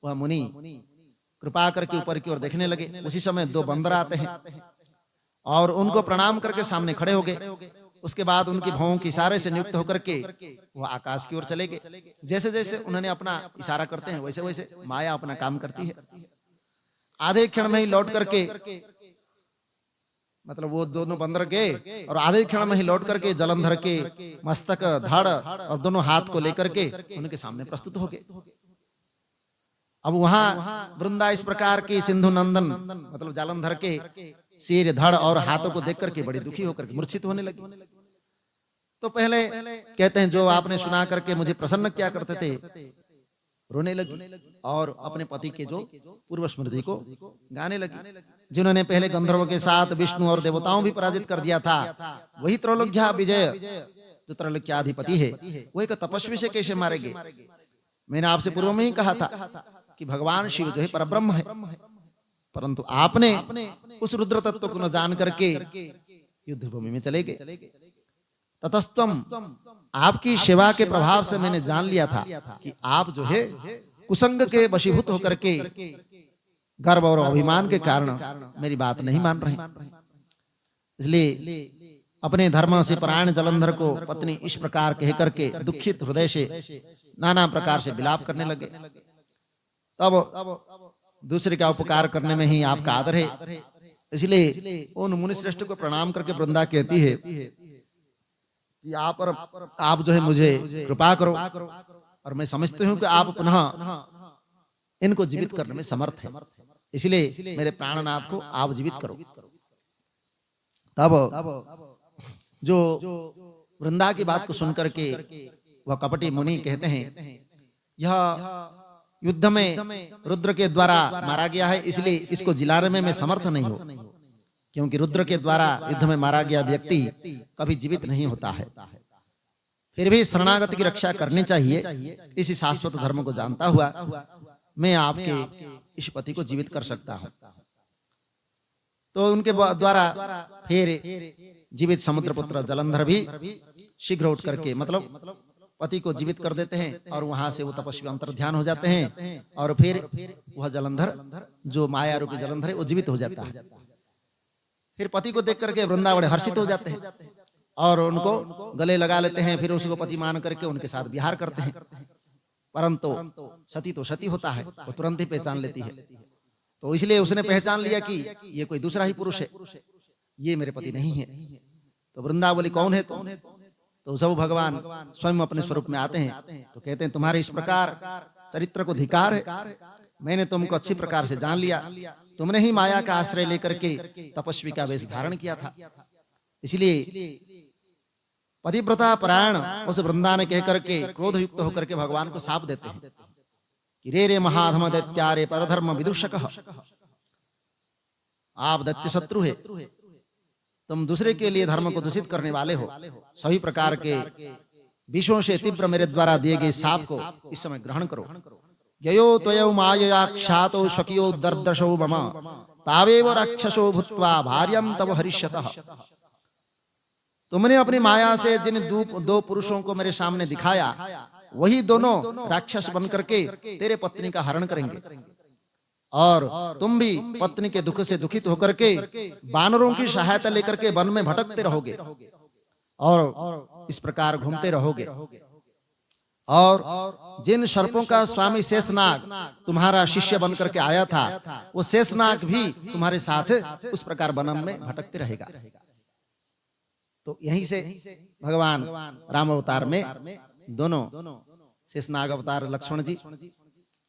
वह मुनि कृपा करके ऊपर की ओर देखने लगे। उसी समय दो बंदर आते हैं और उनको प्रणाम करके सामने खड़े हो गए। उसके बाद उनकी भौं के इशारे से नियुक्त होकर के वो आकाश की ओर चले गए। जैसे जैसे उन्होंने अपना इशारा करते हैं वैसे वैसे माया अपना काम करती है। आधे क्षण में ही लौट करके, मतलब वो दोनों बंदर गए और आधे क्षण में ही लौट करके जलंधर के मस्तक, धड़ और दोनों हाथ को लेकर के उनके सामने प्रस्तुत हो गए। अब वहां वृंदा इस प्रकार की सिंधु नंदन मतलब जालंधर के सिर धड़ और हाथों को देख करके बड़ी दुखी होकर के मूर्छित होने लगी। तो पहले कहते हैं जो आपने सुना करके मुझे प्रसन्न क्या करते थे, रोने लगी और अपने पति के जो पूर्व स्मृति को गाने लगी, जिन्होंने पहले गंधर्वों के साथ विष्णु और देवताओं भी पराजित कर दिया था। वही त्रैलोक्या विजय जो त्रैलोक्याधिपति है, वो एक तपस्वी से कैसे मारेंगे। मैंने आपसे पूर्व में ही कहा था कि भगवान शिव जो है परब्रह्म है, परंतु आपने उस रुद्र तत्व को न जान करके युद्ध भूमि में चले गए। ततस्तम, आपकी सेवा के प्रभाव से मैंने जान लिया था कि आप जो है कुसंग के वशीभूत होकर के गर्व और अभिमान के कारण मेरी बात नहीं मान रहे, इसलिए अपने धर्म से परायण जलंधर को पत्नी इस प्रकार कह करके दुखित हृदय से नाना प्रकार से विलाप करने लगे। तब दूसरे का उपकार करने में ही आपका आदर है, इसलिए उन मुनि श्रेष्ठ को प्रणाम करके वृंदा कहती है कि आप जो है मुझे कृपा करो, और मैं समझती हूँ कि आप पुनः इनको जीवित करने में समर्थ हैं, इसलिए मेरे प्राणनाथ को आप जीवित करो। तब जो वृंदा की बात को सुनकर के वह कपटी मुनि कहते हैं यह युद्ध में रुद्र के द्वारा मारा गया है, इसलिए इसको जिलाने में मैं समर्थ नहीं हूं, क्योंकि रुद्र के द्वारा युद्ध में मारा गया व्यक्ति कभी जीवित नहीं होता है। फिर भी शरणागत की रक्षा करनी चाहिए, इसी शाश्वत धर्म को जानता हुआ मैं आपके इस पति को जीवित कर सकता हूं। तो उनके द्वारा फिर जीवित समुद्रपुत्र जलंधर भी शीघ्र उठ करके मतलब पति को जीवित कर देते हैं, और वहां से वो तपस्वी अंतर्ध्यान हो जाते हैं, और फिर वह जलंधर जो माया रूपी जलंधर है वो जीवित हो जाता है। फिर पति को देख करके वृंदा बड़े हर्षित हो जाते हैं और उनको गले लगा लेते हैं, फिर उसको पति मान करके उनके साथ विहार करते हैं। परंतु सती तो सती होता है, वो तुरंत ही पहचान लेती है, तो इसलिए उसने पहचान लिया कि ये कोई दूसरा ही पुरुष है, ये मेरे पति नहीं है। तो वृंदा बोली कौन है तुम? तो जब भगवान स्वयं अपने स्वरूप में आते हैं तो कहते हैं तुम्हारे इस प्रकार चरित्र को धिकार है, मैंने तुमको अच्छी प्रकार से जान लिया, तुमने ही माया का आश्रय लेकर के तपस्वी का वेश धारण किया था। इसलिए पतिव्रता परायण उस वृंदा ने कह करके क्रोध युक्त होकर के भगवान को शाप देते हैं कि रे महाधम दैत्यारे परधर्म विदूषक, आप दैत्य शत्रु है, तुम दूसरे के लिए धर्म को दूषित करने वाले हो, सभी प्रकार के विषयों से तीव्र मेरे द्वारा दिए गए शाप को इस समय ग्रहण करो। ययो त्वयो मायया क्षातो स्वकीयो दर्दशो मम तावेव राक्षसो भूत्वा भार्यं तव हरिष्यतः। तुमने अपनी माया से जिन दो पुरुषों को मेरे सामने दिखाया, वही दोनों राक्षस बन करके तेरे पत्नी का हरण करेंगे, और तुम भी पत्नी के दुख से दुखित होकर के बानरों की सहायता लेकर के वन में भटकते रहोगे और इस प्रकार घूमते रहोगे। और जिन सर्पों का स्वामी शेषनाग तुम्हारा शिष्य बन करके आया था, वो शेषनाग भी तुम्हारे साथ उस प्रकार वनम में भटकते रहेगा। तो यहीं से भगवान राम अवतार में दोनों शेषनाग अवतार लक्ष्मण जी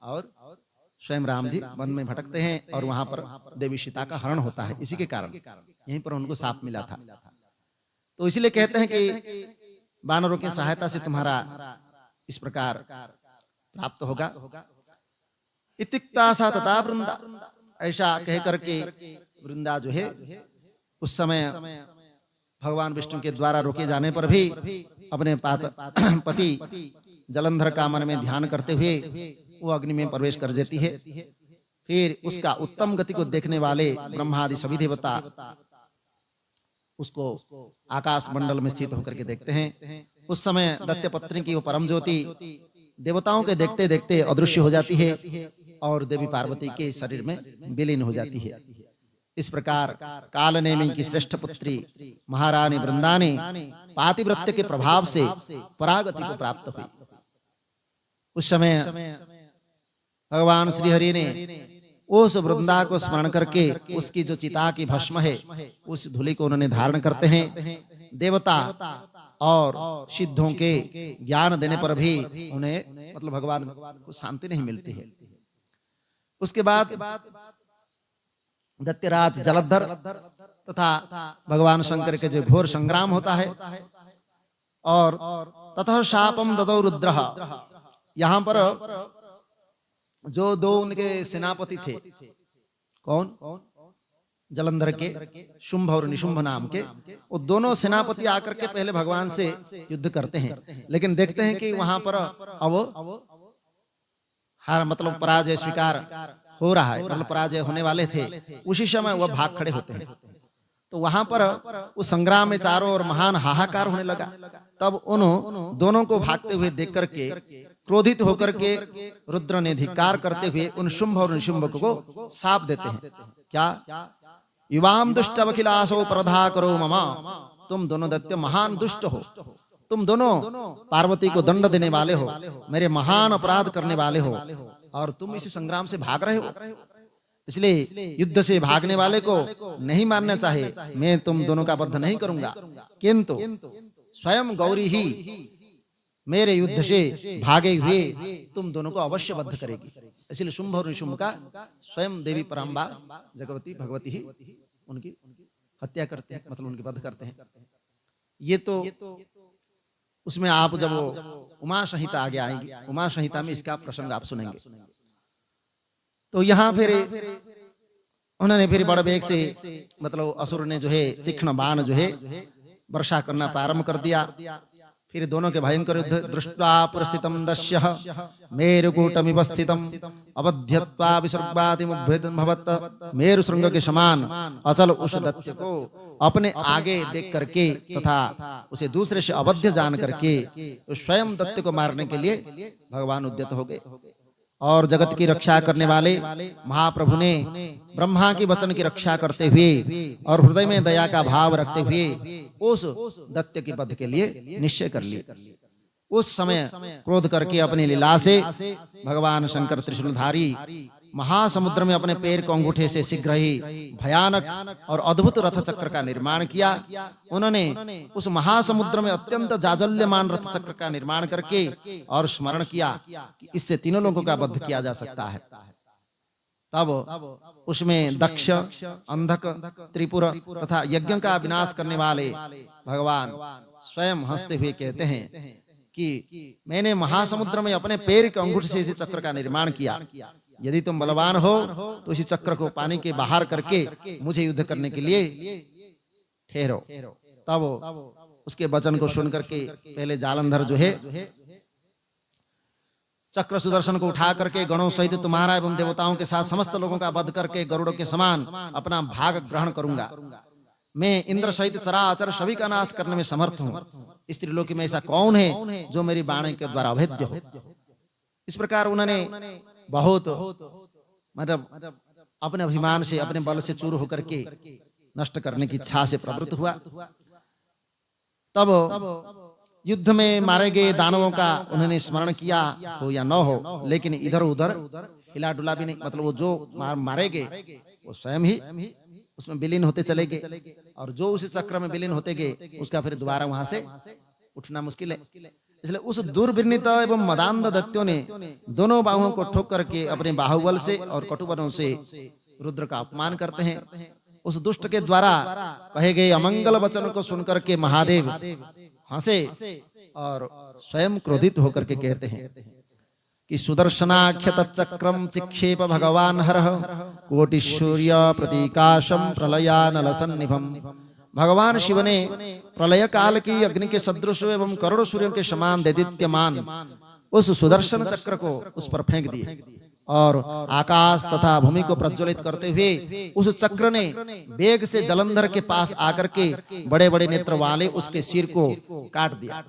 और स्वयं राम जी वन में भटकते हैं, और वहां पर देवी सीता का हरण होता है। इसी के कारण यहीं पर उनको शाप मिला था। तो इसलिए कहते हैं कि वानरों की सहायता से तुम्हारा इस प्रकार प्राप्त होगा। इतिक्ता सा तथा वृंदा, ऐसा कह करके वृंदा जो है उस समय भगवान विष्णु के द्वारा रोके जाने पर भी अपने पति जलंधर का मन में ध्यान करते हुए वो अग्नि में प्रवेश कर देती है। फिर उसका उत्तम गति को देखने वाले ब्रह्मा आदि सभी देवता उसको आकाश मंडल में स्थित होकर के देखते हैं। उस समय दैत्य पत्नी की वो परम ज्योति देवताओं के देखते देखते अदृश्य हो जाती है और देवी पार्वती के शरीर में विलीन हो जाती है। इस प्रकार कालनेमी की श्रेष्ठ पुत्री महारानी वृंदा ने पातिव्रत्य के प्रभाव से परागति को प्राप्त हुई। उस समय भगवान श्री हरि ने उस वृंदा को स्मरण करके उसकी जो चिता की भस्म है उस धूलि को उन्होंने धारण करते हैं। देवता और सिद्धों के ज्ञान देने पर भी उन्हें मतलब भगवान को शांति नहीं मिलती है। उसके बाद दैत्यराज जलधर तथा भगवान शंकर के जो घोर संग्राम होता है, और ततः शापम ददौ रुद्रः, यहाँ पर जो दो उनके सेनापति थे, कौन, जलंधर के शुंभ और निशुंभ नाम के, वो दोनों सेनापति आकर के पहले भगवान से युद्ध करते हैं, लेकिन देखते हैं कि वहां पर अब हार मतलब पराजय स्वीकार हो रहा है, मतलब पराजय होने वाले थे। उसी समय वह भाग खड़े होते हैं। तो वहां पर उस संग्राम में चारों ओर महान हाहाकार होने लगा। तब उन दोनों को भागते हुए देख करके क्रोधित होकर के रुद्र ने धिक्कार करते हुए उन शुंभ और निशुंभ को शाप देते हैं। क्या? युवाम दुष्ट अखिलासो प्रधा करो ममा, तुम दोनों दैत्य महान दुष्ट हो, तुम दोनों पार्वती को दंड देने वाले हो, मेरे महान अपराध करने वाले हो, और तुम इस संग्राम से भाग रहे हो। इसलिए युद्ध से भागने वाले को नहीं मारना चाहिए। मैं तुम दोनों का वध नहीं करूंगा, किंतु स्वयं गौरी ही मेरे युद्ध से भागे हुए तुम दोनों को अवश्य वध करेगी। इसलिए शुंभ और निशुंभ का स्वयं देवी पराम्बा जगवती भगवती ही उनकी हत्या करते हैं, मतलब उनकी वध करते हैं। ये तो उसमें आप जब उमा संहिता आगे आएंगी, उमा संहिता में इसका प्रसंग आप सुनेंगे। तो यहाँ फिर उन्होंने फिर बड़े वेग से, मतलब असुर ने जो है तीक्ष्ण बाण जो है वर्षा करना प्रारंभ कर दिया। फिर दोनों के भयंकर युद्ध, दृष्ट्वा पुरस्थितम दस्यः मेरुकूटमिव स्थितम अवध्यत्वा विसर्गातिमुभ्यतं भवत्, मेरु शृंग के समान अचल उस दैत्य को अपने आगे देख करके तथा उसे दूसरे से अवध्य जान करके स्वयं दैत्य को मारने के लिए भगवान उद्यत हो गए। और जगत की रक्षा करने वाले महाप्रभु ने ब्रह्मा की वचन की रक्षा करते हुए और हृदय में दया का भाव रखते हुए उस दैत्य के वध के लिए निश्चय कर लिया। उस समय क्रोध करके अपनी लीला से भगवान शंकर त्रिशूलधारी महासमुद्र में अपने पैर को अंगूठे से शीघ्र ही भयानक और अद्भुत रथ चक्र का निर्माण किया। उन्होंने उस महासमुद्र में अत्यंत जाजल्यमान रथ चक्र का निर्माण करके और स्मरण किया कि इससे तीनों लोगों का वध किया जा सकता है। तब उसमें दक्ष, अंधक, त्रिपुर तथा यज्ञ का विनाश करने वाले भगवान स्वयं हंसते हुए कहते हैं कि मैंने महासमुद्र में अपने पैर के अंगूठे से इस चक्र का निर्माण किया। यदि तुम बलवान हो तो इसी चक्र को पानी के बाहर करके मुझे युद्ध करने के लिए ठहरो। तब उसके वचन को सुन करके पहले जालंधर जो है चक्र सुदर्शन को उठा करके गणों सहित तुम्हारा एवं देवताओं के साथ समस्त लोगों का वध करके गरुड़ों के समान अपना भाग ग्रहण करूंगा। मैं इंद्र सहित चराचर सभी का नाश करने में समर्थ हूँ। इस त्रिलोकी में ऐसा कौन है जो मेरी वाणी के द्वारा अभेद्य हो। इस प्रकार उन्होंने बहुत मतलब अपने अभिमान से, अपने बल से चूर होकर के नष्ट करने की इच्छा से प्रवृत्त हुआ। तब युद्ध में मारे गए दानवों का उन्होंने स्मरण किया हो या न हो, लेकिन इधर उधर हिला डुला भी नहीं। मतलब वो जो मारे गए वो स्वयं ही उसमें विलीन होते चले गए, और जो उस चक्र में विलीन होते गए उसका फिर दोबारा वहां से उठना मुश्किल है। इसलिए उस दुर्वृत्त एवं मदांध दैत्यों ने दोनों बाहुओं को ठोक करके अपने बाहुबल से और कटुबलों से रुद्र का अपमान करते हैं। उस दुष्ट के द्वारा कहे गए अमंगल वचन को सुनकर के महादेव हंसे और स्वयं क्रोधित होकर के कहते हैं कि सुदर्शनाख्य तच्चक्रम चिक्षेप भगवान हरः कोटि सूर्य प्रतीकाशम प्रलयानल सन्निभम। भगवान शिव ने प्रलय काल की अग्नि के सदृश एवं करोड़ सूर्यों के समान दैदित्यमान उस सुदर्शन चक्र को उस पर फेंक दिए और आकाश तथा भूमि को प्रज्वलित करते हुए उस चक्र ने वेग से जलंधर के पास आकर के बड़े बड़े नेत्र वाले उसके सिर को काट दिया,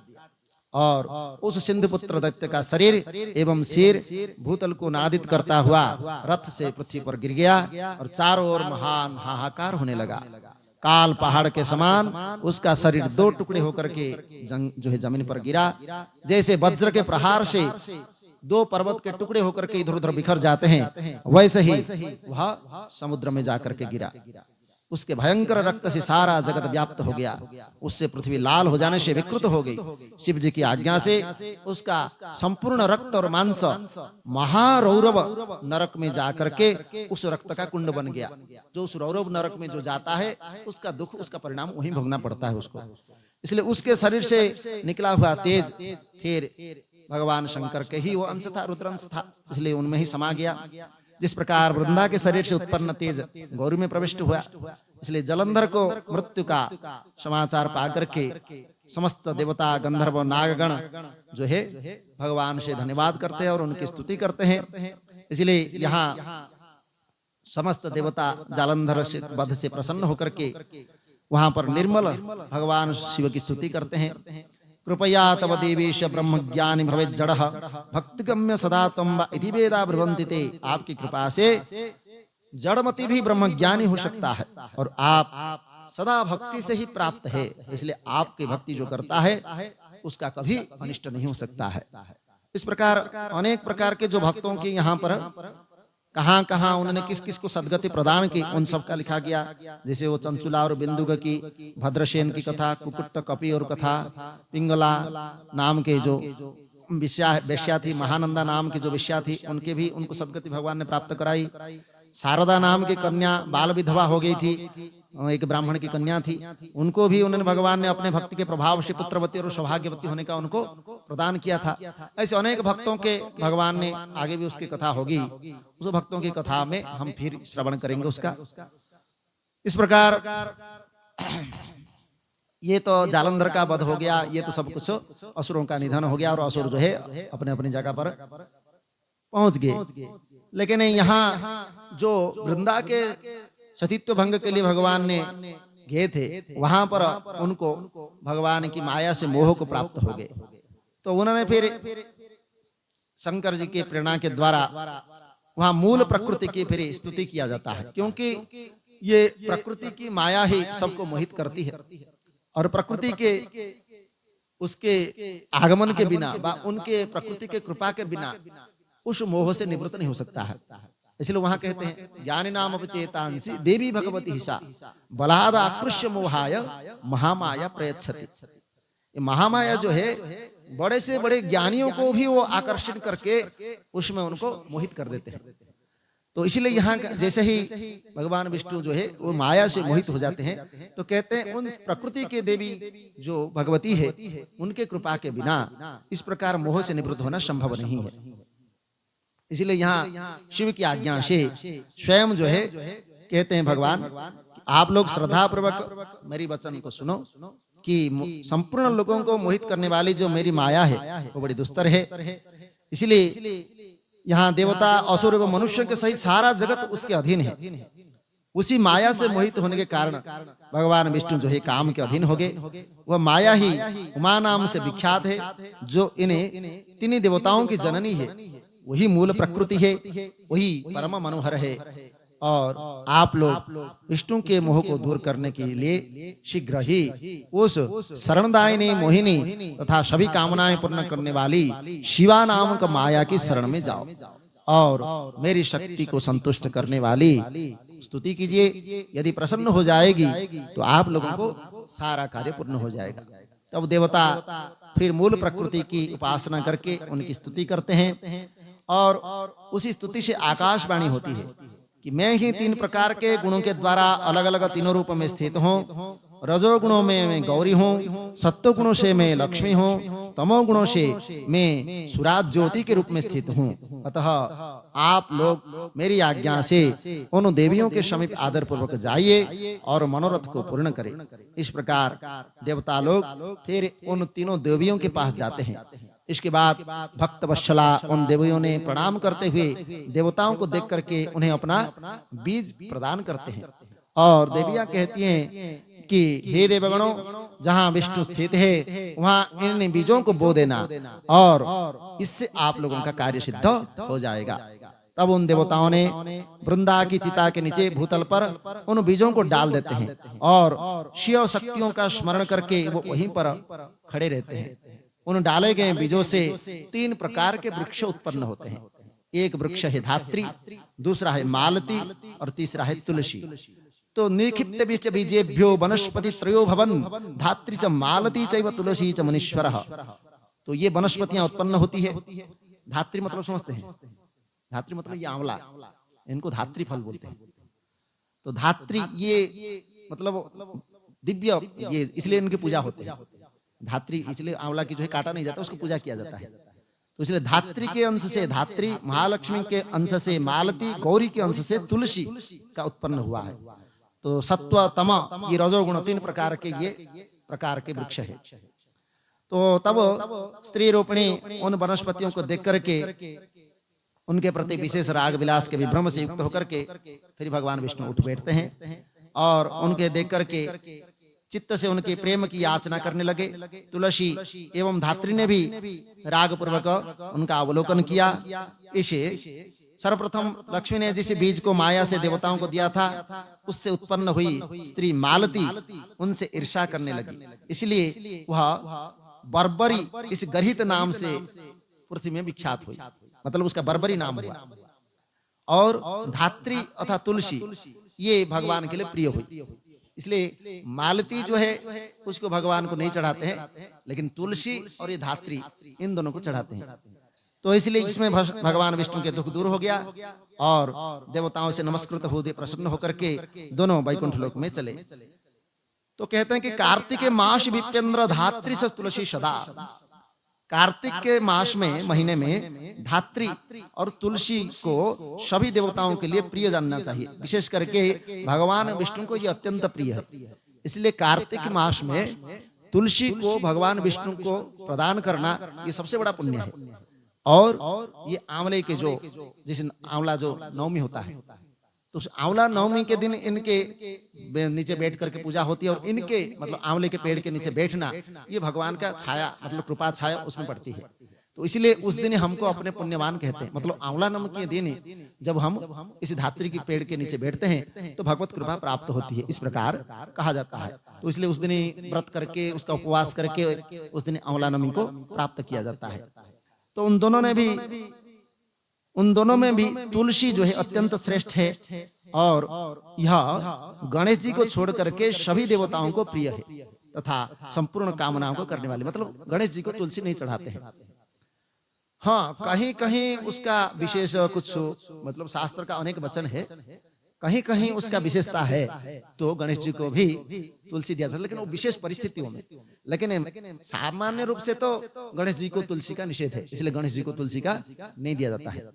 और उस सिंधुपुत्र दैत्य का शरीर एवं सिर भूतल को नादित करता हुआ रथ से पृथ्वी पर गिर गया, और चारों ओर महान हाहाकार होने लगा। काल पहाड़ के समान उसका शरीर दो टुकड़े होकर के जो है जमीन पर गिरा। जैसे वज्र के प्रहार से दो पर्वत के टुकड़े होकर के इधर उधर बिखर जाते हैं, वैसे ही वह समुद्र में जाकर के गिरा। उसके भयंकर रक्त से सारा जगत व्याप्त हो गया। उससे पृथ्वी लाल हो जाने से विकृत हो गई। शिव जी की आज्ञा से उसका संपूर्ण रक्त और मांस महारौरव नरक में जाकर के उस रक्त का कुंड बन गया। जो उस रौरव नरक में जो जाता है उसका दुख, उसका परिणाम वहीं भोगना पड़ता है उसको। इसलिए उसके शरीर से निकला हुआ तेज फिर भगवान शंकर के ही वो अंश था, रुद्र अंश था, इसलिए उनमें ही समा गया। जिस प्रकार वृंदा के शरीर से उत्पन्न तेज गौरी में प्रविष्ट हुआ, इसलिए जलंधर को मृत्यु का समाचार पाकर के समस्त देवता गंधर्व नागगण जो है भगवान से धन्यवाद करते हैं और उनकी स्तुति करते हैं। इसलिए यहाँ समस्त देवता जालंधर से वध से प्रसन्न होकर के वहां पर निर्मल भगवान शिव की स्तुति करते हैं। कृपया तव देवेश ब्रह्म ज्ञानी भवेत् जड़ः भक्तिगम्य सदा त्वं वा इति वेदा ब्रुवन्ति ते। आपकी कृपा से जड़मति भी ब्रह्म ज्ञानी हो सकता है और आप सदा भक्ति से ही प्राप्त है, इसलिए आपकी भक्ति जो करता है उसका कभी अनिष्ट नहीं हो सकता है। इस प्रकार अनेक प्रकार के जो भक्तों की यहाँ पर कहाँ कहाँ उन्होंने किस किस को सदगति प्रदान की उन सब का लिखा गया। जैसे वो चंचुला और बिंदुग की, भद्रसेन की कथा, कुकुट कपि और कथा, पिंगला नाम के जो वेश्या थी, महानंदा नाम की जो वेश्या थी, उनके भी उनको सदगति भगवान ने प्राप्त कराई। शारदा नाम की कन्या बाल विधवा हो गई थी, एक ब्राह्मण की कन्या थी, उनको भी उन्होंने भगवान ने अपने भक्ति के प्रभाव से पुत्रवती और सौभाग्यवती होने का उनको प्रदान किया था। ऐसे अनेक भक्तों के भगवान ने, आगे भी उसकी कथा होगी, उस भक्तों की कथा में हम फिर श्रवण करेंगे उसका। इस प्रकार ये तो जालंधर का वध हो गया, ये तो सब कुछ असुरों का निधन हो गया और असुर जो है अपने अपनी जगह पर पहुंच गए। लेकिन यहाँ जो वृंदा के सतीत्व भंग के लिए भगवान ने गए थे, वहां पर उनको भगवान की माया से मोह को प्राप्त हो गए। तो उन्होंने फिर शंकर जी के प्रेरणा के द्वारा वहां मूल प्रकृति की फिर स्तुति किया जाता है, क्योंकि ये प्रकृति की माया ही सबको मोहित करती है और प्रकृति के उसके आगमन के बिना व उनके प्रकृति के कृपा के बिना उस मोह से निवृत्त नहीं हो सकता है। इसलिए वहां कहते हैं ज्ञानी नाम अपचेतांसि देवी भगवती हिसा बलाद आकृष्य मोहाय महामाया प्रयच्छति। ये महामाया जो है बड़े से बड़े ज्ञानियों को भी वो आकर्षण करके उसमें उनको मोहित कर देते हैं। तो इसलिए यहाँ जैसे ही भगवान विष्णु जो है वो माया से मोहित हो जाते हैं, तो कहते हैं उन प्रकृति के देवी जो भगवती है उनके कृपा के बिना इस प्रकार मोह से निवृत्त होना संभव नहीं है। इसलिए यहाँ शिव की आज्ञा से स्वयं जो है कहते हैं भगवान, आप लोग श्रद्धा पूर्वक मेरी वचन को सुनो कि संपूर्ण लोगों को मोहित करने वाली जो मेरी माया है वो बड़ी दुस्तर है। इसलिए यहाँ देवता असुर एवं मनुष्य के सहित सारा जगत उसके अधीन है। उसी माया से मोहित होने के कारण भगवान विष्णु जो है काम के अधीन हो गए। वह माया ही उमा नाम से विख्यात है, जो इन्हें तीन देवताओं की जननी है, वही मूल प्रकृति है, वही परम मनोहर है। और आप लोग विष्णु के मोह को दूर करने के लिए शीघ्र ही उस शरणदायिनी मोहिनी तथा सभी कामनाएं पूर्ण करने वाली शिवा नामक माया की शरण में जाओ और मेरी शक्ति को संतुष्ट करने वाली स्तुति कीजिए। यदि प्रसन्न हो जाएगी तो आप लोगों को सारा कार्य पूर्ण हो जाएगा। तब देवता फिर मूल प्रकृति की उपासना करके उनकी स्तुति करते हैं और उसी स्तुति से आकाशवाणी होती है कि मैं ही तीन प्रकार के गुणों के द्वारा अलग अलग तीनों रूप में स्थित हूँ। रजोगुणों में मैं गौरी हूँ, सत्व गुणों से मैं लक्ष्मी हूँ, तमो गुणों से मैं सुराज ज्योति के रूप में स्थित हूँ। अतः आप लोग मेरी आज्ञा से उन देवियों के समीप आदर पूर्वक जाइए और मनोरथ को पूर्ण करें। इस प्रकार देवता लोग फिर उन तीनों देवियों के पास जाते हैं। इसके बाद भक्त वत्सला उन देवियों ने प्रणाम करते हुए देवताओं को देख करके उन्हें अपना बीज प्रदान करते हैं और देवियां कहती हैं कि हे देवगणों, जहां विष्णु स्थित है वहां इन बीजों को बो देना और इससे आप लोगों का कार्य सिद्ध हो जाएगा। तब उन देवताओं ने वृंदा की चिता के नीचे भूतल पर उन बीजों को डाल देते हैं और शिव शक्तियों का स्मरण करके वो वहीं पर खड़े रहते हैं। उन डाले गए बीजों से तीन प्रकार के वृक्ष उत्पन्न होते हैं। एक वृक्ष है धात्री, दूसरा है मालती और तीसरा है तुलसी। तो निक्षिप्त बीज बीजेभ्यो वनस्पति त्रयो भवन धात्री च मालती चैव तुलसी च मुनीश्वरः। तो ये वनस्पतियां उत्पन्न होती है। धात्री मतलब समझते हैं? धात्री मतलब ये आंवला, इनको धात्री फल बोलते हैं। तो धात्री ये मतलब दिव्य, ये इसलिए इनकी पूजा होती है। धात्री इसलिए आंवला की जो है काटा नहीं जाता, उसको पूजा किया जाता है। तो इसलिए धात्री के अंश से धात्री, महालक्ष्मी के अंश से मालती, गौरी के अंश से तुलसी का उत्पन्न हुआ है। तो सत्व तम ये रजोगुण 3 प्रकार के ये प्रकार के वृक्ष है। तो तब स्त्री रूपिणी उन वनस्पतियों को देख करके उनके प्रति विशेष राग विलास के विभ्रम से युक्त होकर के फिर भगवान विष्णु उठ बैठते हैं और उनके देख करके चित्त से उनके प्रेम की याचना करने लगे। तुलसी एवं धात्री ने भी राग पूर्वक उनका अवलोकन किया। इसे सर्वप्रथम लक्ष्मी ने जिस बीज को माया से देवताओं को दिया था, उससे उत्पन्न हुई स्त्री मालती उनसे ईर्ष्या करने लगी। इसलिए वह बर्बरी इस गर्हित नाम से पृथ्वी में विख्यात हुई, मतलब उसका बर्बरी नाम हुआ। और धात्री अथवा तुलसी ये भगवान के लिए प्रिय हुई। इसलिए मालती जो है उसको भगवान को नहीं चढ़ाते हैं, लेकिन तुलसी और ये धात्री इन दोनों को चढ़ाते हैं। तो इसलिए इसमें भगवान विष्णु के दुख दूर हो गया और देवताओं से नमस्कृत हो प्रसन्न होकर के दोनों वैकुंठ लोक में चले। तो कहते हैं कि कार्तिक मास विप्येंद्र धात्री स तुलसी सदा। कार्तिक के मास में, महीने में धात्री और तुलसी को सभी देवताओं के लिए प्रिय जानना चाहिए। विशेष करके भगवान विष्णु को ये अत्यंत प्रिय है। इसलिए कार्तिक मास में तुलसी को भगवान विष्णु को प्रदान करना ये सबसे बड़ा पुण्य है। और ये आंवले के जो जैसे आंवला जो नवमी होता है, तो उस आंवला नवमी के दिन इनके नीचे बैठ करके पूजा होती है। और इनके मतलब आंवले के पेड़ के नीचे बैठना ये भगवान का छाया, मतलब कृपा छाया उसमें पड़ती है। तो इसलिए उस दिन हमको अपने पुण्यवान कहते हैं। मतलब आंवला नवमी के दिन जब हम इस धात्री के पेड़ के नीचे बैठते हैं तो भगवत कृपा प्राप्त होती है, इस प्रकार कहा जाता है। तो इसलिए उस दिन व्रत करके, उसका उपवास करके उस दिन आंवला नवमी को प्राप्त किया जाता है। तो उन दोनों में भी तुलसी जो है अत्यंत श्रेष्ठ है। और यह गणेश जी को छोड़ करके सभी देवताओं को प्रिय है तथा संपूर्ण कामनाओं को करने वाले, मतलब गणेश जी को तुलसी नहीं चढ़ाते हैं। हाँ, कहीं कहीं उसका विशेष कुछ मतलब शास्त्र का अनेक वचन है, कहीं कहीं उसका विशेषता है तो गणेश जी को भी तुलसी दिया जाता है, लेकिन वो विशेष परिस्थितियों में। लेकिन सामान्य रूप से तो गणेश जी को तुलसी का निषेध है, इसलिए गणेश जी को तुलसी का नहीं दिया जाता है।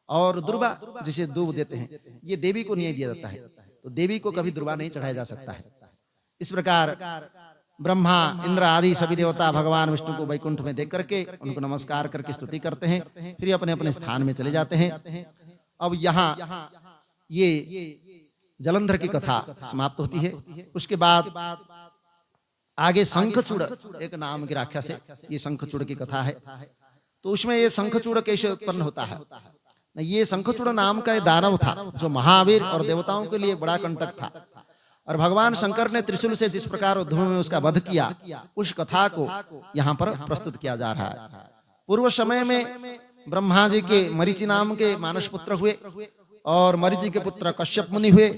और दुर्वा जिसे दूब देते हैं, ये देवी को नहीं दिया जाता है। तो देवी को कभी दुर्वा नहीं चढ़ाया जा सकता है। इस प्रकार ब्रह्मा, इंद्र आदि सभी देवता भगवान विष्णु को वैकुंठ में देख करके उनको नमस्कार करके स्तुति करते हैं, फिर अपने अपने स्थान में चले जाते हैं। अब यहाँ ये जलंधर की कथा समाप्त होती है। उसके बाद आगे शंखचूड़ एक नाम की राक्षस है, ये शंखचूड़ की कथा है। तो उसमें ये शंखचूड़ कैसे उत्पन्न होता है? ये शंखचूड़ नाम का दानव था जो महावीर और देवताओं के लिए बड़ा कंटक था। और भगवान शंकर ने त्रिशूल से जिस प्रकार उद्धव में उसका वध किया, उस कथा को यहाँ पर प्रस्तुत किया जा रहा है। पूर्व समय में ब्रह्मा जी के मरीचि नाम के मानस पुत्र हुए और मरीचि के पुत्र कश्यप मुनि हुए।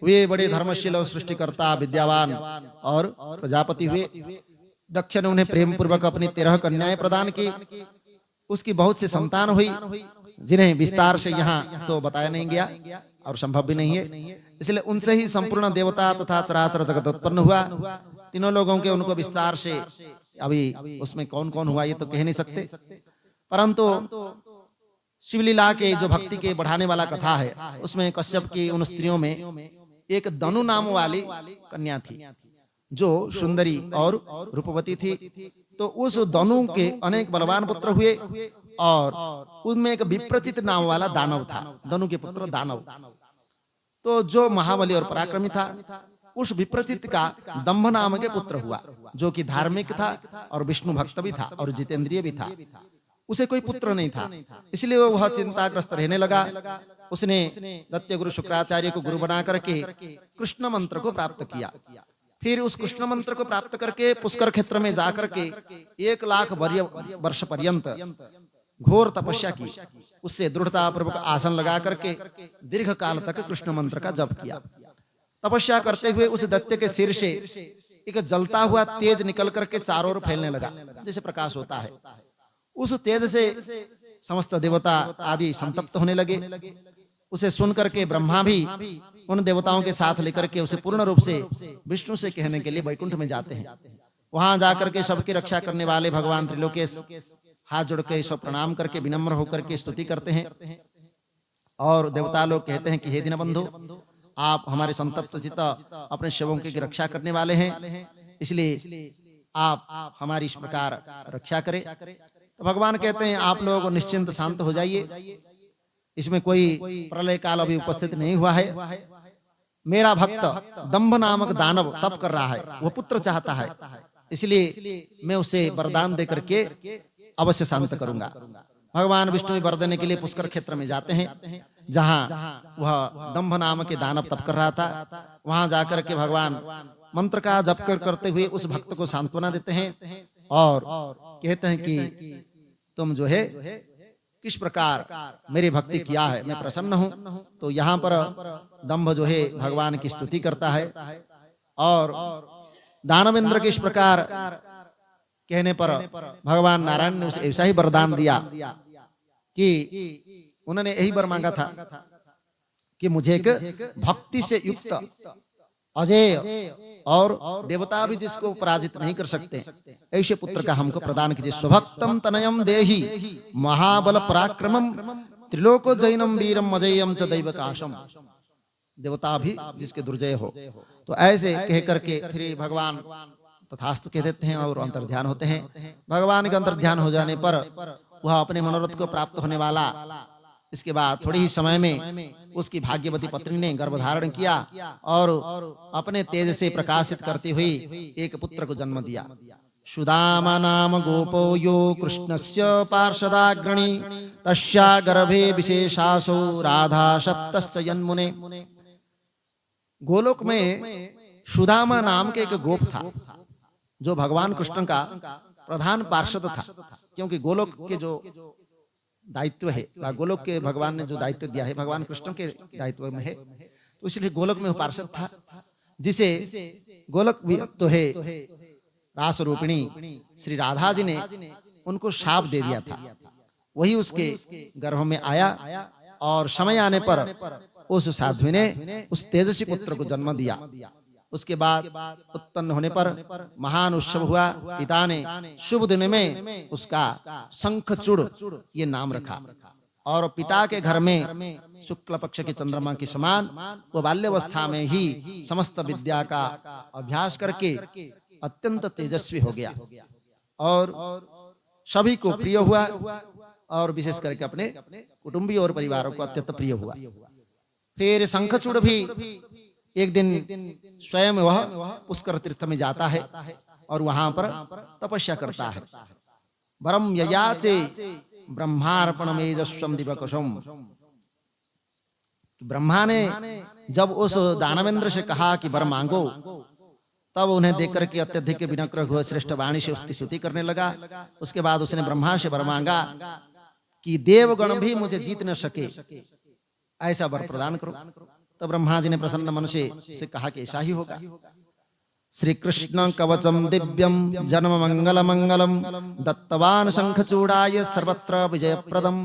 वे बड़े धर्मशील और सृष्टिकर्ता, विद्यावान और प्रजापति हुए। दक्ष ने उन्हें प्रेम पूर्वक अपनी 13 कन्याएं प्रदान की। उसकी बहुत सी संतान हुई, जिन्हें विस्तार से यहाँ तो बताया नहीं गया और संभव भी नहीं है। इसलिए उनसे ही संपूर्ण देवता तथा चराचर जगत उत्पन्न हुआ। तीनों लोगों के उनको विस्तार से अभी उसमें कौन कौन हुआ ये तो कह नहीं सकते, परंतु शिवलीला के जो भक्ति के बढ़ाने वाला कथा है, उसमें कश्यप की उन स्त्रियों में एक दनु नाम वाली कन्या थी जो सुंदरी और रूपवती थी। तो उस दनु के अनेक बलवान पुत्र हुए और उनमें एक विप्रचित नाम वाला दानव था, दनु के पुत्र दानव। तो जो महाबली और पराक्रमी था, उस विप्रचित का दंभ नाम के पुत्र हुआ, जो कि धार्मिक था और विष्णु भक्त भी था और जितेंद्रिय भी था। उसे कोई पुत्र नहीं था, इसलिए वह चिंताग्रस्त रहने लगा। उसने दत्त गुरु शुक्राचार्य को गुरु बना करके कृष्ण मंत्र को प्राप्त किया। फिर उस कृष्ण मंत्र को प्राप्त करके पुष्कर क्षेत्र में जाकर के 1 लाख वर्ष पर्यंत घोर तपस्या की। उससे दृढ़ता पूर्वक आसन लगा करके दीर्घ काल तक कृष्ण मंत्र का जप किया। तपस्या करते हुए उस दैत्य के सिर से एक जलता हुआ तेज निकल करके चारों ओर फैलने लगा, जैसे प्रकाश होता है। उस तेज से समस्त देवता आदि संतप्त होने लगे। उसे सुन करके ब्रह्मा भी उन देवताओं के साथ लेकर के उसे पूर्ण रूप से विष्णु से कहने के लिए वैकुंठ में जाते हैं। वहां जाकर के सबकी रक्षा करने वाले भगवान त्रिलोकेश हाथ जोड़ के सब प्रणाम करके विनम्र होकर के स्तुति करते हैं। और देवता लोग कहते हैं कि हे दीनबंधु, आप हमारे संतप्त चित्त अपने शवों की रक्षा करने वाले हैं, इसलिए आप हमारी इस प्रकार रक्षा करें। तो भगवान कहते हैं आप लोग निश्चिंत शांत हो जाइए, इसमें कोई प्रलय काल अभी उपस्थित नहीं हुआ है। मेरा भक्त दंभ नामक दानव तप कर रहा है, वो पुत्र चाहता है, इसलिए मैं उसे वरदान दे करके अवश्य शांत करूंगा। भगवान विष्णु वर देने के लिए पुष्कर क्षेत्र में जाते हैं, जहां वह दंभ नाम के दानव तप कर रहा था। वहां जाकर के भगवान मंत्र का जप करते हुए उस भक्त को सांत्वना देते हैं और कहते हैं कि तुम जो है किस प्रकार मेरी भक्ति किया है, मैं प्रसन्न हूं। तो यहाँ पर दंभ जो है भगवान की स्तुति करता है और दानवेंद्र के इस प्रकार कहने पर भगवान नारायण ने उसे ऐसा ही वरदान दिया कि उन्होंने यही वर मांगा था कि मुझे एक भक्ति से युक्त अजय और देवता भी जिसको पराजित नहीं कर सकते ऐसे पुत्र का हमको प्रदान कीजिए। स्वभक्तम तनयम देहि महाबल पराक्रमम त्रिलोको जैनम वीरम अजयम च दैवकाशम। देवता भी जिसके दुर्जय हो। तो ऐसे कह करके फिर भगवान तथास्तु कह देते हैं और अंतर्ध्यान होते हैं। भगवान के अंतर्ध्यान हो जाने पर वह अपने मनोरथ को प्राप्त होने वाला। इसके बाद थोड़ी ही समय में उसकी भाग्यवती पत्नी ने गर्भधारण किया और अपने तेज से प्रकाशित करती हुई एक पुत्र को जन्म दिया। सुदामा नाम गोपो यो कृष्णस्य पार्षदाग्रणी तस्या गर्भे विशेषासो राधा सप्तश्च यन्मुने। गोलोक में सुदामा नाम के एक गोप था जो भगवान कृष्ण का प्रधान पार्षद था, क्योंकि गोलोक के जो दायित्व है, गोलोक के भगवान ने जो दायित्व दिया है भगवान कृष्ण के दायित्व में है, तो इसलिए गोलोक में वो पार्षद था, जिसे गोलोक तो है रास रूपिणी श्री राधा जी ने उनको शाप दे दिया था। वही उसके गर्भ में आया और समय आने पर उस साध्वी ने उस तेजस्वी पुत्र को जन्म दिया। उसके बाद उत्पन्न होने पर महान उत्सव हुआ। पिता ने शुभ दिन में उसका शंखचूड़ ये नाम रखा और पिता के घर में शुक्ल पक्ष के चंद्रमा के समान वो बाल्यावस्था में ही समस्त विद्या का अभ्यास करके अत्यंत तेजस्वी हो गया और सभी को प्रिय हुआ और विशेष करके अपने कुटुंबी और परिवारों को अत्यंत प्रिय हुआ। फिर शंखचूड़ भी एक दिन स्वयं वह पुष्कर तीर्थ में जाता है और वहां पर तपस्या करता है। वरम ययाचे ब्रह्मार्पण मेजस्वम दिवकुशम। ब्रह्मा ने जब उस दानवेंद्र से कहा कि वर मांगो, तब उन्हें देखकर के अत्यधिक विनम्र हुए श्रेष्ठ वाणी से उसकी स्तुति करने लगा। उसके बाद उसने ब्रह्मा से वर मांगा कि देवगण भी मुझे जीत न सके, ऐसा वर प्रदान करो। तो ब्रह्मा जी ने प्रसन्न मन से कहा कि ऐसा ही होगा। श्री कृष्ण कवचम दिव्यम जन्म मंगल मंगलम दत्तवान शंखचूड़ाय सर्वत्र विजयप्रदम।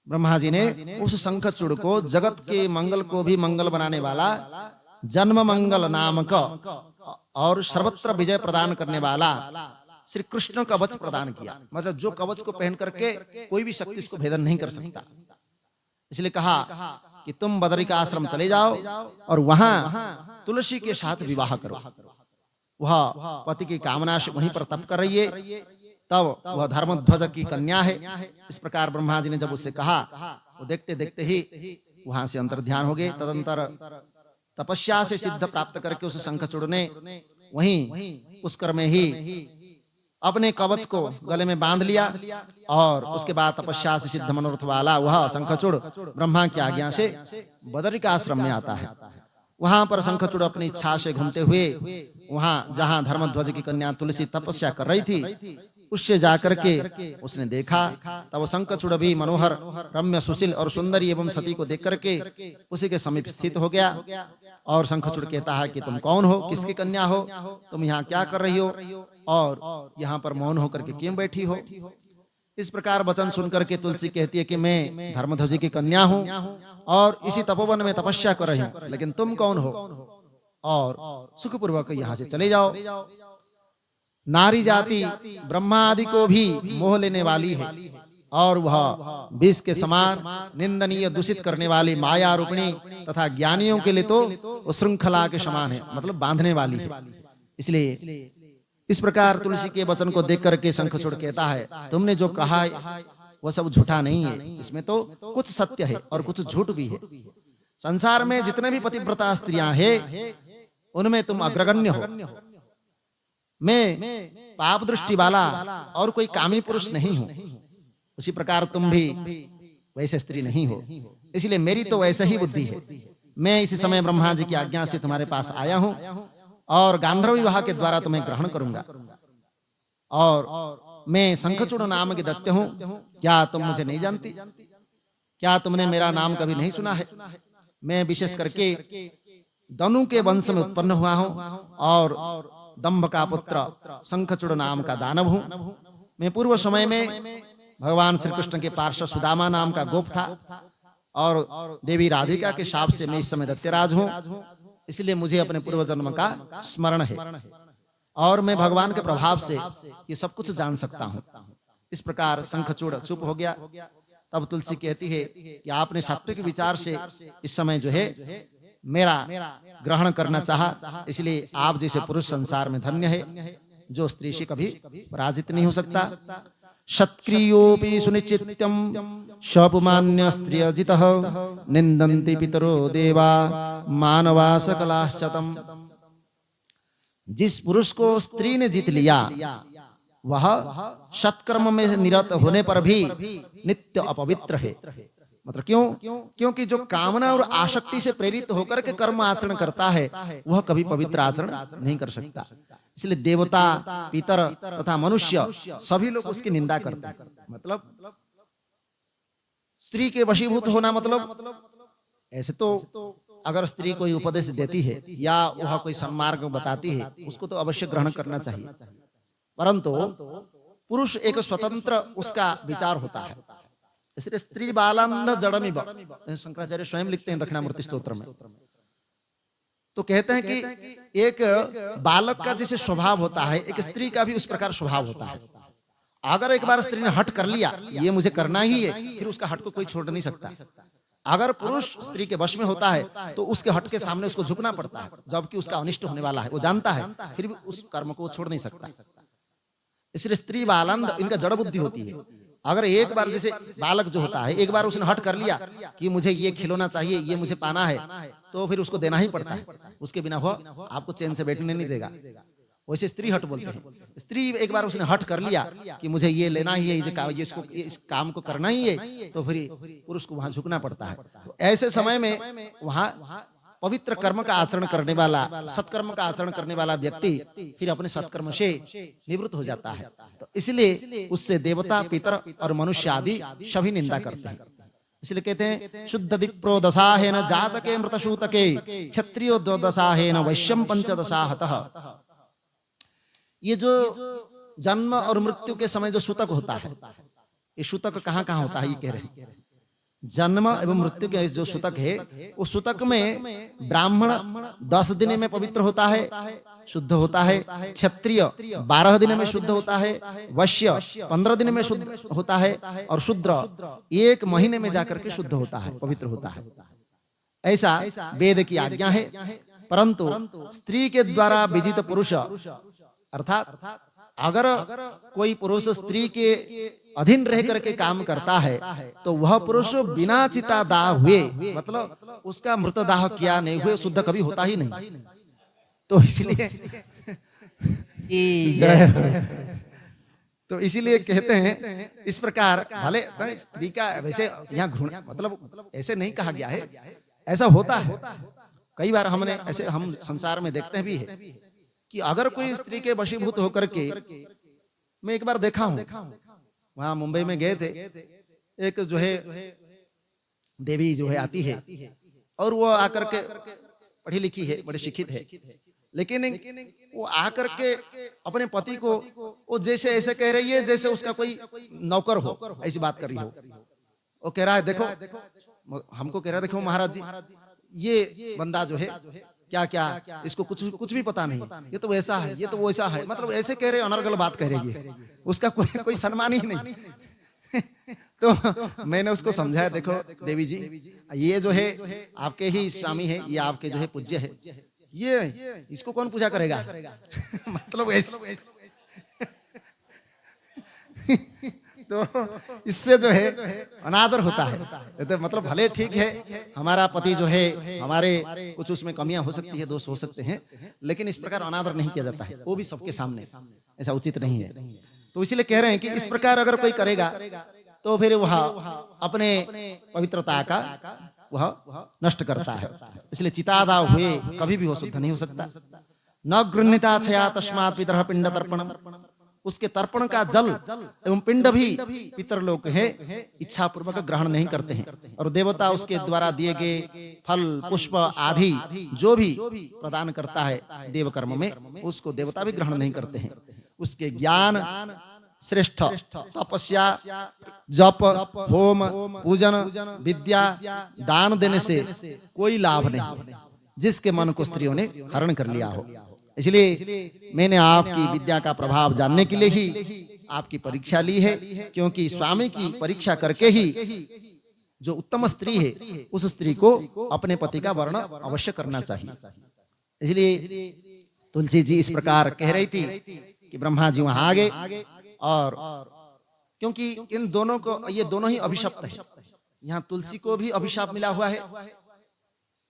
ब्रह्मा जी ने उस शंखचूड़ को जगत के मंगल को भी मंगल बनाने वाला जन्म मंगल नामक और सर्वत्र विजय प्रदान करने वाला श्री कृष्ण कवच प्रदान किया। मतलब जो कवच को पहन करके कोई भी शक्ति उसको भेदन नहीं कर सकता। इसलिए कहा कि तुम बदरी का आश्रम चले जाओ और वहां तुलसी के साथ विवाह करो। वह पति की कामना से वहीं पर तप कर रही है, तब वह धर्मध्वज की कन्या है। इस प्रकार ब्रह्मा जी ने जब उससे कहा, वो देखते देखते ही वहां से अंतर्ध्यान हो गए। तदंतर तपस्या से सिद्ध प्राप्त करके उस शंखचूड़ ने वहीं पुष्कर में ही अपने कवच को गले में बांध लिया और उसके बाद तपस्या से सिद्ध मनोरथ वाला वह शंखचूड़ ब्रह्मा की आज्ञा से बदरी का आश्रम में आता है। वहां पर शंखचूड़ अपनी इच्छा से घूमते हुए वहां जहां धर्मध्वज की कन्या तुलसी तपस्या कर रही थी, उससे जाकर के उसने देखा, तब वो शंखचूड़ भी मनोहर रम्य सुशील और सुंदरी एवं सती को देख करके उसी के समीप स्थित हो गया। और शंखचूड़ कहता है कि तुम कौन हो, किसकी कन्या हो, तुम यहाँ क्या कर रही हो और यहाँ पर मौन होकर के क्यों बैठी हो। इस प्रकार वचन सुनकर के तुलसी कहती है कि मैं धर्मध्वज की कन्या हूँ और इसी तपोवन में तपस्या कर रही हूँ, लेकिन तुम कौन हो और सुखपूर्वक यहाँ से चले जाओ। नारी जाति ब्रह्मा आदि को भी मोह लेने वाली है और वह विष के समान निंदनीय दूषित करने वाली माया रूपिणी तथा ज्ञानियों के लिए तो श्रृंखला के समान है, मतलब बांधने वाली है। इसलिए इस प्रकार तुलसी के वचन को देख करके शंखचूड़ कहता है, तुमने जो कहा वह सब झूठा नहीं है, इसमें तो कुछ सत्य है और कुछ झूठ भी है। संसार में जितने भी पतिव्रता स्त्रियां हैं उनमें तुम अग्रगण्य हो। मैं पाप दृष्टि वाला और कोई कामी पुरुष नहीं हूं, उसी प्रकार तुम भी वैसे स्त्री नहीं हो, इसलिए मेरी तो वैसे ही बुद्धि है। मैं इसी समय ब्रह्मा जी की आज्ञा से तुम्हारे पास आया हूं और गांधर्व विवाह के द्वारा तुम्हें ग्रहण करूंगा और मैं शंखचूड़ नाम के दैत्य हूं। क्या तुम मुझे नहीं जानती? क्या तुमने मेरा नाम कभी नहीं सुना है? मैं विशेष करके दनु के वंश में उत्पन्न हुआ हूं और दंभ का पुत्र शंखचूड़ नाम का दानव हूं। मैं पूर्व समय में भगवान श्री कृष्ण के पार्षद सुदामा नाम का गोप था और देवी राधिका के शाप से मैं इस समय दैत्यराज हूं, इसलिए मुझे अपने पूर्व जन्म का स्मरण है और मैं भगवान के प्रभाव से ये सब कुछ जान सकता हूं। इस प्रकार शंखचूड़ चुप हो गया। तब तुलसी कहती है कि आपने सात्विक विचार से इस समय जो है मेरा ग्रहण करना चाहा, इसलिए आप जैसे पुरुष संसार में धन्य है, जो स्त्री से कभी पराजित नहीं हो सकता। क्षत्रियोपि सुनिश्चित्यं शपुमान्य स्त्रियजितः निंदन्ति पितरो देवा मानवा सकलाश्चतम। जिस पुरुष को स्त्री ने जीत लिया वह सत्कर्म में निरत होने पर भी नित्य अपवित्र है। मतलब क्यों? क्योंकि जो कामना और आसक्ति से प्रेरित होकर के कर्म आचरण करता है वह कभी पवित्र आचरण नहीं कर सकता। इसलिए देवता, पितर तथा मनुष्य सभी लोग उसकी निंदा करते हैं। मतलब स्त्री के वशीभूत होना, मतलब ऐसे तो अगर स्त्री कोई उपदेश देती है या वह कोई सन्मार्ग बताती है उसको तो अवश्य ग्रहण करना चाहिए, परंतु पुरुष एक स्वतंत्र उसका विचार होता है। इसलिए स्त्री बालांध जड़मिव, शंकराचार्य स्वयं लिखते हैं दक्षिणामूर्ति स्तोत्र में, तो कहते हैं कि एक बालक का जैसे स्वभाव होता है एक स्त्री का भी उस प्रकार स्वभाव होता है। अगर एक बार स्त्री ने हट कर लिया ये मुझे करना ही है, फिर उसका हट को कोई छोड़ नहीं सकता। अगर पुरुष स्त्री के वश में होता है तो उसके हट के सामने उसको झुकना पड़ता है, जबकि उसका अनिष्ट होने वाला है वो जानता है, फिर भी उस कर्म को छोड़ नहीं सकता। इसलिए स्त्री बालंद इनका जड़ बुद्धि होती है। अगर एक बार जैसे बालक जो होता है एक बार उसने हट कर लिया कि मुझे ये खिलौना चाहिए, ये मुझे पाना है, तो फिर उसको देना ही पड़ता है, उसके बिना वो आपको चैन से बैठने नहीं देगा। वैसे स्त्री हट बोलते हैं। स्त्री एक बार उसने हट कर लिया कि मुझे ये लेना ही है, ये इस काम को करना ही है, तो फिर पुरुष को वहां झुकना पड़ता है। तो ऐसे समय में वहां पवित्र कर्म का आचरण करने वाला, सत्कर्म का आचरण करने वाला व्यक्ति फिर अपने सत्कर्म से निवृत्त हो जाता है। तो इसलिए उससे देवता, पितर और मनुष्य आदि सभी निंदा करते हैं। इसलिए कहते हैं शुद्ध दिक्प्रो दशाहेन जातके मृतशूतके क्षत्रियो द्वादशाहेन वैश्यम पंचदशाहतः। ये जो जन्म और मृत्यु के समय जो सूतक होता है, ये सूतक कहाँ कहाँ होता है ये कह रहे हैं। जन्म एवं मृत्यु के जो सूतक है उस सूतक में ब्राह्मण 10 दिन में पवित्र होता है, शुद्ध होता है, क्षत्रिय 12 दिन में शुद्ध होता है, वैश्य 15 दिन में शुद्ध होता है और शूद्र 1 महीने में जाकर के शुद्ध होता है, पवित्र होता है। ऐसा वेद की आज्ञा है। परंतु स्त्री के द्वारा विजित पुरुष, अर्थात अगर कोई पुरुष स्त्री के अधीन रह करके काम करता है तो वह पुरुष बिना चिता दाह हुए, मतलब उसका मृतदाह किया नहीं हुए शुद्ध कभी होता ही नहीं। तो इसलिए तो इसीलिए कहते हैं इस प्रकार भले स्त्री का वैसे यहाँ घृणा, मतलब ऐसे नहीं कहा गया है, ऐसा होता है। कई बार हमने ऐसे हम संसार में देखते भी है कि अगर कोई स्त्री के वशीभूत होकर के मैं एक बार देखा हूं, वहां मुंबई में गए थे, एक जो है देवी जो है आती है और वो आकर के पढ़ी लिखी है, बड़ी शिक्षित है, लेकिन वो आकर के अपने पति को वो जैसे ऐसे कह रही है जैसे उसका कोई नौकर हो, ऐसी बात कर रही हो। वो कह रहा है देखो, हमको कह रहा है देखो महाराज जी, ये बंदा जो है क्या क्या इसको कुछ भी पता नहीं, ये तो वैसा है, ये तो वैसा है, मतलब ऐसे कह रहे, अनर्गल बात कह रही है, उसका कोई सम्मान ही नहीं। तो मैंने उसको समझाया, देखो देवी जी, ये जो है आपके ही स्वामी है, ये आपके जो है पूज्य है, ये इसको कौन पूजा करेगा? मतलब ऐसे तो इससे जो है अनादर होता है। तो मतलब भले ठीक है हमारा पति जो है, हमारे कुछ उसमें कमियां हो सकती है, दोष हो सकते हैं, लेकिन इस प्रकार अनादर नहीं किया जाता है, वो भी सबके सामने, ऐसा उचित नहीं है। तो इसीलिए कह रहे हैं कि इस प्रकार अगर कोई करेगा तो फिर वह अपने पवित्रता का वह नष्ट करता है। इसलिए चितादा हुए कभी भी हो शुद्ध नहीं हो सकता। न गृह्णीता छया तस्मात् पितरः पिंड तर्पणम, उसके तर्पण का जल एवं पिंड भी पितरलोक है, इच्छा पूर्वक ग्रहण नहीं करते हैं, और देवता उसके द्वारा दिए गए फल पुष्प आदि जो भी प्रदान करता है देव कर्म में, उसको देवता भी ग्रहण नहीं करते हैं। उसके ज्ञान श्रेष्ठ तपस्या जप होम पूजन विद्या दान देने से कोई लाभ नहीं, जिसके मन को स्त्रियों ने हरण कर लिया हो। इसलिए मैंने आपकी विद्या का प्रभाव जानने के लिए ही आपकी परीक्षा ली है, क्योंकि स्वामी की परीक्षा करके ही जो उत्तम स्त्री है उस स्त्री को अपने पति का वर्ण अवश्य करना चाहिए। इसलिए तुलसी जी इस प्रकार कह रही थी कि ब्रह्मा जी वहां आ गए, और क्योंकि इन दोनों को, ये दोनों ही अभिशप्त है, यहाँ तुलसी को भी अभिशाप मिला हुआ है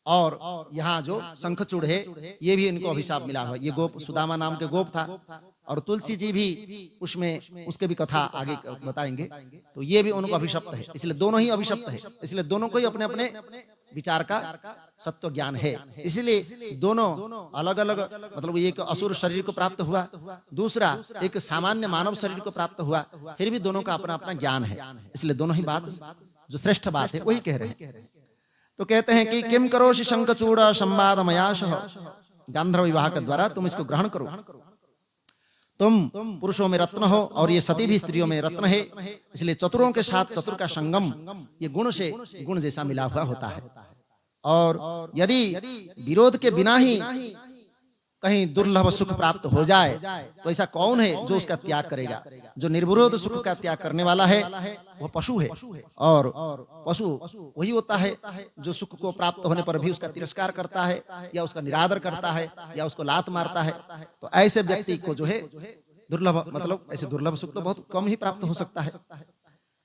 और यहाँ जो शंखचूड़ है ये भी इनको अभिशाप मिला हुआ है। ये गोप सुदामा नाम के गोप था, और तुलसी जी भी उसमें उसके भी कथा आगे बताएंगे, तो ये भी उनको अभिशप्त है। इसलिए दोनों ही अभिशप्त है, इसलिए दोनों को ही अपने अपने विचार का सत्व ज्ञान है। इसलिए दोनों अलग अलग, मतलब एक असुर शरीर को प्राप्त हुआ, दूसरा एक सामान्य मानव शरीर को प्राप्त हुआ, फिर भी दोनों का अपना अपना ज्ञान है। इसलिए दोनों ही बात जो श्रेष्ठ बात है वही कह रहे हैं। तो कहते हैं कि किम करोषि शंखचूड़ संवाद मयाशः, गांधर्व विवाह के द्वारा तुम इसको ग्रहण करो। तुम पुरुषों में रत्न हो और ये सती भी स्त्रियों में रत्न है, इसलिए चतुरों के साथ चतुर का संगम ये गुण से गुण जैसा मिला हुआ होता है। और यदि विरोध के बिना ही कहीं दुर्लभ सुख प्राप्त हो जाए तो ऐसा कौन है जो उसका त्याग करेगा? जो निर्विरोध सुख का त्याग करने वाला है वह पशु है, और पशु वही होता है जो सुख को प्राप्त होने पर भी उसका तिरस्कार करता है, या उसका निरादर करता है, या उसको लात मारता है। तो ऐसे व्यक्ति को जो है दुर्लभ, मतलब ऐसे दुर्लभ सुख तो बहुत कम ही प्राप्त हो सकता है।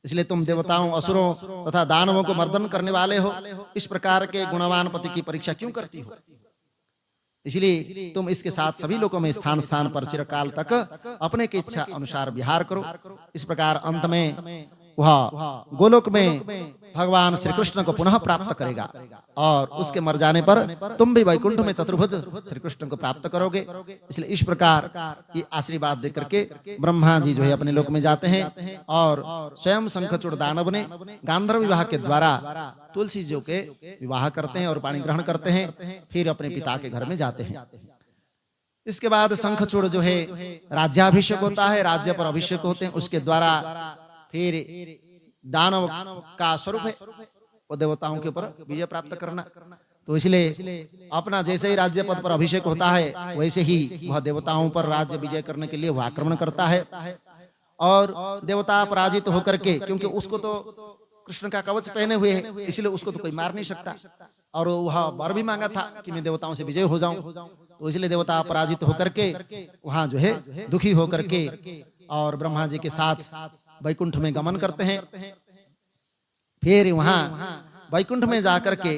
इसलिए तुम देवताओं असुरों तथा दानवों को मर्दन करने वाले हो, इस प्रकार के गुणवान पति की परीक्षा क्यों करती हो? इसलिए तुम इसके साथ सभी लोगों में स्थान स्थान पर चिरकाल तक अपने की इच्छा अनुसार विहार करो। इस प्रकार अंत में वह गोलोक में भगवान श्री कृष्ण को पुनः प्राप्त करेगा, और उसके मर जाने पर तुम भी वैकुंठ में चतुर्भुज श्री कृष्ण को प्राप्त करोगे। इसलिए इस प्रकार ये आशीर्वाद देकर के ब्रह्मा जी जो है अपने लोक में जाते हैं, और स्वयं शंखचूड़ दानव ने गांधर्व विवाह के द्वारा तुलसी जी के विवाह करते हैं और पाणी ग्रहण करते हैं, फिर अपने पिता के घर में जाते हैं। इसके बाद शंखचूड़ जो है राज्याभिषेक होता है, राज्य पर अभिषेक होते हैं, उसके द्वारा फिर दानव का स्वरूप है वो देवताओं के ऊपर विजय प्राप्त करना। तो इसलिए अपना जैसे ही राज्य पद पर अभिषेक होता है वैसे ही वह देवताओं पर राज्य विजय करने के लिए वह आक्रमण करता है, और देवता पराजित होकर के, क्योंकि उसको तो कृष्ण का कवच पहने हुए है, इसलिए उसको तो कोई मार नहीं सकता, और वह वर भी मांगा था कि मैं देवताओं से विजय हो जाऊं। तो इसलिए देवता पराजित होकर के वहां जो है दुखी होकर के और ब्रह्मा जी के साथ वैकुंठ में गमन करते हैं। फिर वहां वैकुंठ में जाकर के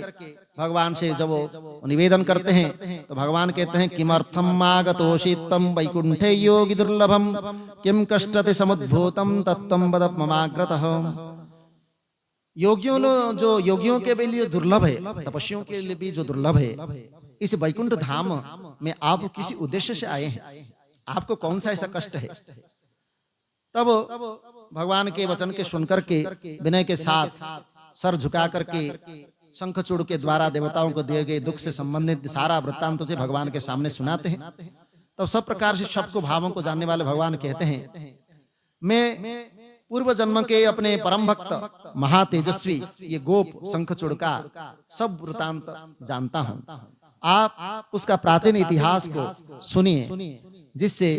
भगवान से जब वो निवेदन करते हैं तो भगवान कहते हैं किमर्थम आगतोषि तम वैकुंठे योगी दुर्लभम किम कष्टते समुद्भूतम तत्तम वद ममाग्रतः। योगियों के लिए दुर्लभ है, तपस्वियों के लिए भी जो दुर्लभ है, इस वैकुंठ धाम में आप किसी उद्देश्य से आए हैं, आपको कौन सा ऐसा कष्ट है? तब भगवान के वचन के सुनकर के विनय के साथ सर झुका करके शंखचूड़ के द्वारा देवताओं को दिए गए दुख से संबंधित सारा वृत्तांत से भगवान के सामने सुनाते हैं। तब सब प्रकार से सबको भावों को जानने वाले भगवान कहते हैं, मैं पूर्व जन्म के अपने परम भक्त महातेजस्वी ये गोप शंखचूड़ का सब वृत्तांत जानता हूँ। आप उसका प्राचीन इतिहास को सुनिए, जिससे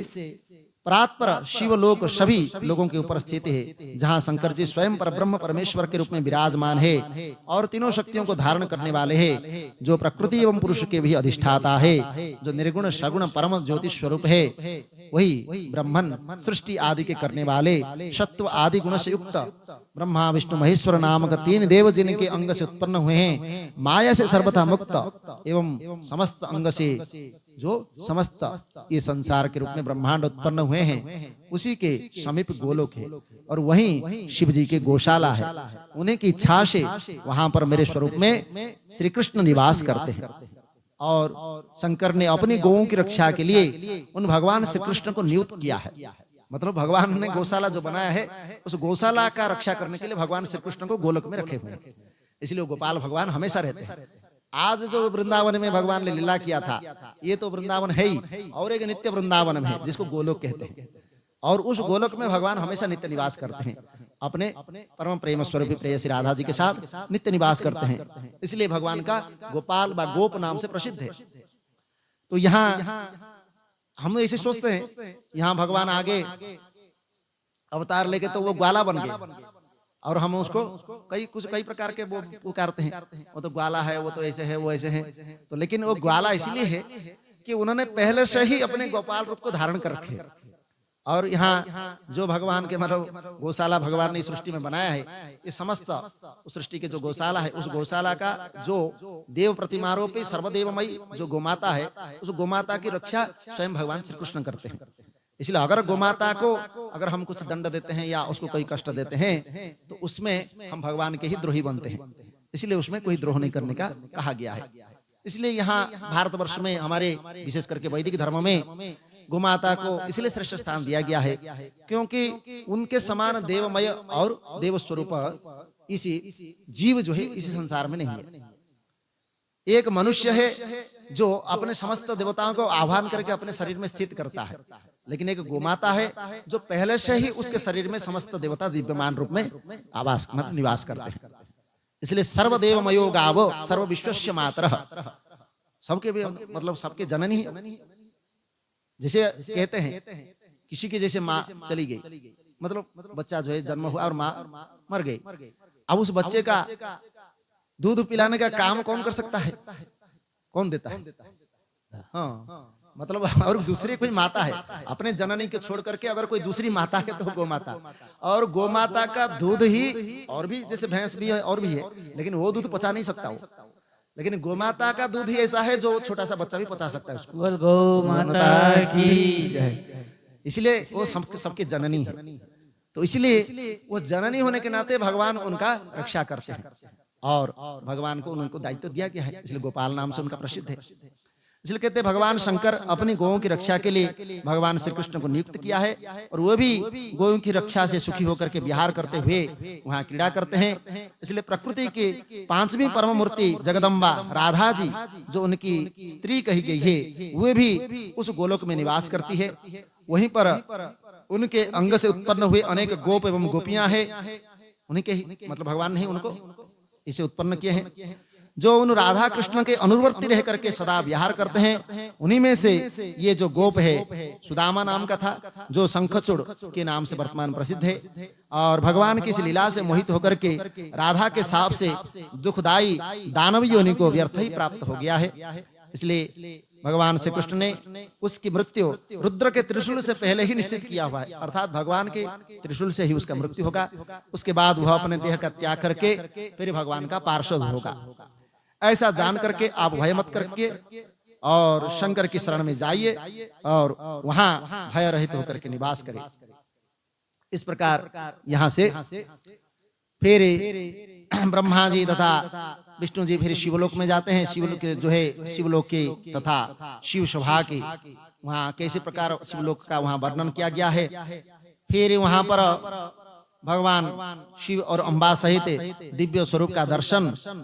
परात्पर शिवलोक सभी लोगों के ऊपर स्थित है, जहाँ शंकर जी स्वयं परब्रह्म परमेश्वर के रूप में विराजमान है और तीनों शक्तियों को धारण करने वाले हैं, जो प्रकृति एवं पुरुष के भी अधिष्ठाता है, जो निर्गुण सगुण परम ज्योतिष स्वरूप है, वही ब्रह्मन सृष्टि आदि के करने वाले, सत्व आदि गुण से युक्त ब्रह्मा विष्णु महेश्वर नामक तीन देव जिनके अंग से उत्पन्न हुए हैं, माया से सर्वथा मुक्त एवं समस्त अंग से जो समस्त ये संसार के रूप में ब्रह्मांड उत्पन्न हुए हैं, उसी के समीप गोलोक है और वहीं शिव जी के गौशाला है। उन्हीं की इच्छा से वहां पर मेरे स्वरूप में श्री कृष्ण निवास करते हैं। और शंकर ने अपनी गौओं की रक्षा के लिए उन भगवान श्री कृष्ण को नियुक्त किया है। मतलब भगवान ने गौशाला जो बनाया है, उस गौशाला का रक्षा करने के लिए भगवान श्री कृष्ण को गोलोक में रखे हुए हैं, इसलिए गोपाल भगवान हमेशा रहते हैं। आज जो वृंदावन में भगवान ने लीला किया था, ये तो वृंदावन है ही, और एक नित्य वृंदावन है जिसको गोलोक कहते हैं, और उस गोलोक में भगवान हमेशा नित्य निवास करते हैं, अपने परम प्रेम स्वरूपी प्रेयसी राधा जी के साथ नित्य निवास करते हैं। इसलिए भगवान का गोपाल व गोप नाम से प्रसिद्ध है। तो यहाँ हम ऐसे सोचते हैं, यहाँ भगवान आगे अवतार लेके तो वो ग्वाला बन गए, और हम उसको कई प्रकार के वो पुकारते हैं, वो तो ग्वाला है, वो तो ऐसे है, वो ऐसे है। तो लेकिन वो ग्वाला इसलिए है कि उन्होंने पहले से ही अपने गोपाल रूप को धारण कर रखे। और यहाँ जो भगवान के मतलब गौशाला भगवान ने इस सृष्टि में बनाया है, ये समस्त उस सृष्टि के जो गौशाला है, उस गौशाला का जो देव प्रतिमारोपी सर्वदेवमयी जो गोमाता है, उस गोमाता की रक्षा स्वयं भगवान श्री कृष्ण करते हैं। इसलिए अगर गोमाता को अगर हम कुछ दंड देते हैं या उसको कोई कष्ट देते हैं, तो उसमें हम भगवान के ही द्रोही बनते हैं। इसलिए उसमें कोई द्रोह नहीं करने का कहा गया है। इसलिए यहाँ भारतवर्ष में हमारे विशेष करके वैदिक धर्म में गोमाता को इसलिए श्रेष्ठ स्थान दिया गया है, क्योंकि उनके समान देवमय और देव स्वरूप इसी जीव जो है इसी संसार में नहीं है। एक मनुष्य है जो अपने समस्त देवताओं को आह्वान करके अपने शरीर में स्थित करता है, लेकिन एक गोमाता है जो पहले से ही उसके शरीर में समस्त देवता दिव्यमान रूप में आवास मतलब निवास करते हैं। इसलिए सर्वदेवमयो गावो सर्व विश्वस्य मातरः, सबके भी मतलब सबके जननी है। जैसे कहते हैं किसी की जैसे माँ चली गई, मतलब बच्चा जो है जन्म हुआ और माँ मर गई, अब उस बच्चे का दूध पिलाने का काम कौन कर सकता है? कौन देता है? हाँ, मतलब और दूसरी कोई माता है, अपने जननी के छोड़ करके अगर कोई दूसरी माता है तो गोमाता, और गोमाता का दूध ही, और भी जैसे भैंस भी है और भी है, लेकिन वो दूध पचा नहीं सकता वो, लेकिन गोमाता का दूध ही ऐसा है जो छोटा सा बच्चा भी पचा सकता है उसको। बोल गौ माता की जय। इसलिए वो सबके जननी है। तो इसलिए वो जननी होने के नाते भगवान उनका रक्षा करते हैं, और भगवान को उनको दायित्व दिया गया है, इसलिए गोपाल नाम से उनका प्रसिद्ध है। इसलिए कहते हैं भगवान शंकर अपनी गौओं की रक्षा के लिए भगवान श्री कृष्ण को नियुक्त किया है, और वो भी गौओं की रक्षा से सुखी होकर के विहार करते हुए वहाँ क्रीड़ा करते हैं। इसलिए प्रकृति की पांचवी परम मूर्ति जगदम्बा राधा जी जो उनकी स्त्री कही गई है, वे भी उस गोलोक में निवास करती है। वहीं पर उनके अंग से उत्पन्न हुए अनेक गोप एवं गोपियां हैं, उन्हीं के ही मतलब भगवान ने ही उनको इसे उत्पन्न किए हैं, जो उन राधा कृष्ण के अनुवर्ती रह करके सदा विहार करते हैं। उन्हीं में से ये जो गोप है सुदामा नाम का था, जो शंखचूड़ के नाम से वर्तमान प्रसिद्ध है, और भगवान की इस लीला से मोहित होकर के राधा के साप से दुखदाई दानव योनि को व्यर्थ ही प्राप्त हो गया है। इसलिए भगवान श्री कृष्ण ने उसकी मृत्यु रुद्र के त्रिशूल से पहले ही निश्चित किया हुआ है, अर्थात भगवान के त्रिशूल से ही उसका मृत्यु होगा। उसके बाद वह अपने देह का त्याग करके फिर भगवान का पार्षद होगा। ऐसा जान करके आप भय मत करके और शंकर की शरण में जाइए और वहां भय रहित होकर के निवास करें। इस प्रकार यहाँ से फिर ब्रह्मा जी तथा विष्णु जी फिर शिवलोक में जाते हैं। शिवलोक जो है शिवलोक के तथा शिव सभा के वहाँ कैसे प्रकार शिवलोक का वहाँ वर्णन किया गया है। फिर वहां पर भगवान शिव और अम्बा सहित दिव्य स्वरूप का दर्शन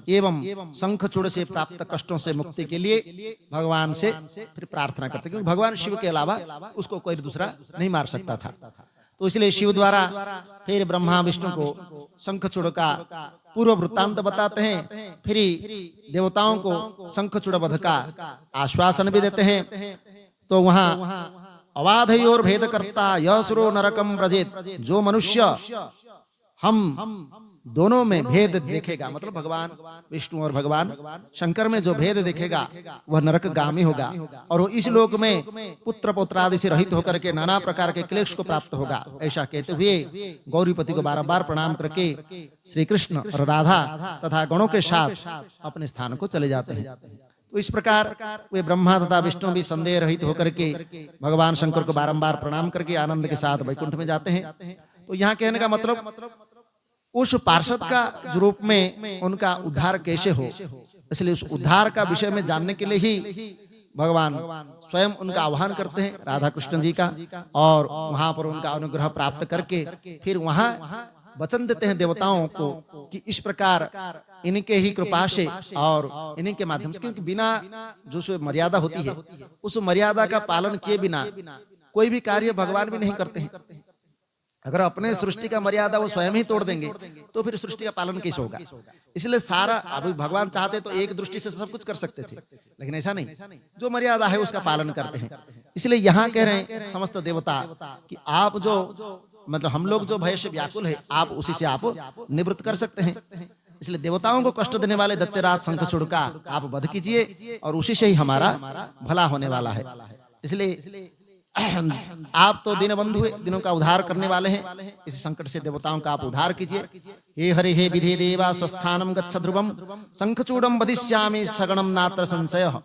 एवं शंखचूड़ से प्राप्त कष्टों से मुक्ति के लिए भगवान से फिर प्रार्थना करते, क्योंकि भगवान शिव के अलावा उसको कोई दूसरा नहीं मार सकता था। तो इसलिए शिव द्वारा फिर ब्रह्मा विष्णु को शंखचूड़ का पूर्व वृत्तांत बताते हैं, फिर देवताओं को शंखचूड़ वध का आश्वासन भी देते हैं। तो वहां अवाधयोर भेद करता यसुरो नरकम व्रजेत, जो मनुष्य हम दोनों में भेद देखेगा, मतलब भगवान विष्णु और भगवान शंकर में जो भेद देखेगा वह नरकगामी होगा, और वो इस लोक में पुत्र पौत्रादि से रहित होकर के नाना प्रकार के क्लेश को प्राप्त होगा। ऐसा कहते हुए गौरीपति को बार-बार प्रणाम करके श्री कृष्ण और राधा तथा गणों के साथ अपने स्थान को चले जाते हैं। तो इस प्रकार वे ब्रह्मा तथा विष्णु भी संदेह रहित होकर के भगवान शंकर को बारंबार प्रणाम करके आनंद के साथ वैकुंठ में जाते हैं। तो यहाँ कहने का मतलब उस पार्षद का जो रूप में उनका उद्धार कैसे हो, इसलिए उस उद्धार का विषय में जानने के लिए ही भगवान स्वयं उनका आह्वान करते हैं राधा कृष्ण जी का, और वहां पर उनका अनुग्रह प्राप्त करके फिर वहां वचन देते हैं देवताओं को कि इस प्रकार इनके ही कृपा से और इन्हीं के माध्यम से, क्योंकि बिना जो मर्यादा होती है उस मर्यादा का पालन किए बिना कोई भी कार्य भगवान भी नहीं करते हैं। अगर अपने सृष्टि का मर्यादा वो स्वयं ही तोड़ देंगे तो फिर सृष्टि का पालन कैसे होगा। इसलिए सारा, अभी भगवान चाहते तो एक दृष्टि से सब कुछ कर सकते थे, लेकिन ऐसा नहीं, जो मर्यादा है उसका पालन करते हैं। इसलिए यहाँ कह रहे हैं समस्त देवता कि आप जो मतलब हम लोग जो भय से व्याकुल है आप उसी से आप निवृत्त कर सकते हैं। इसलिए देवताओं को कष्ट देने वाले दैत्यराज शंखचूड़ का आप वध कीजिए और उसी से ही हमारा भला होने वाला है। इसलिए आप तो दीनबंधु दिनों का उद्धार करने वाले हैं, इस संकट से देवताओं का आप उद्धार कीजिए। हे हरि हे विधे देवा स्वस्थानम गच्छ ध्रुवम शंखचूड़म वदिष्यामि सगणम नात्र संशयः।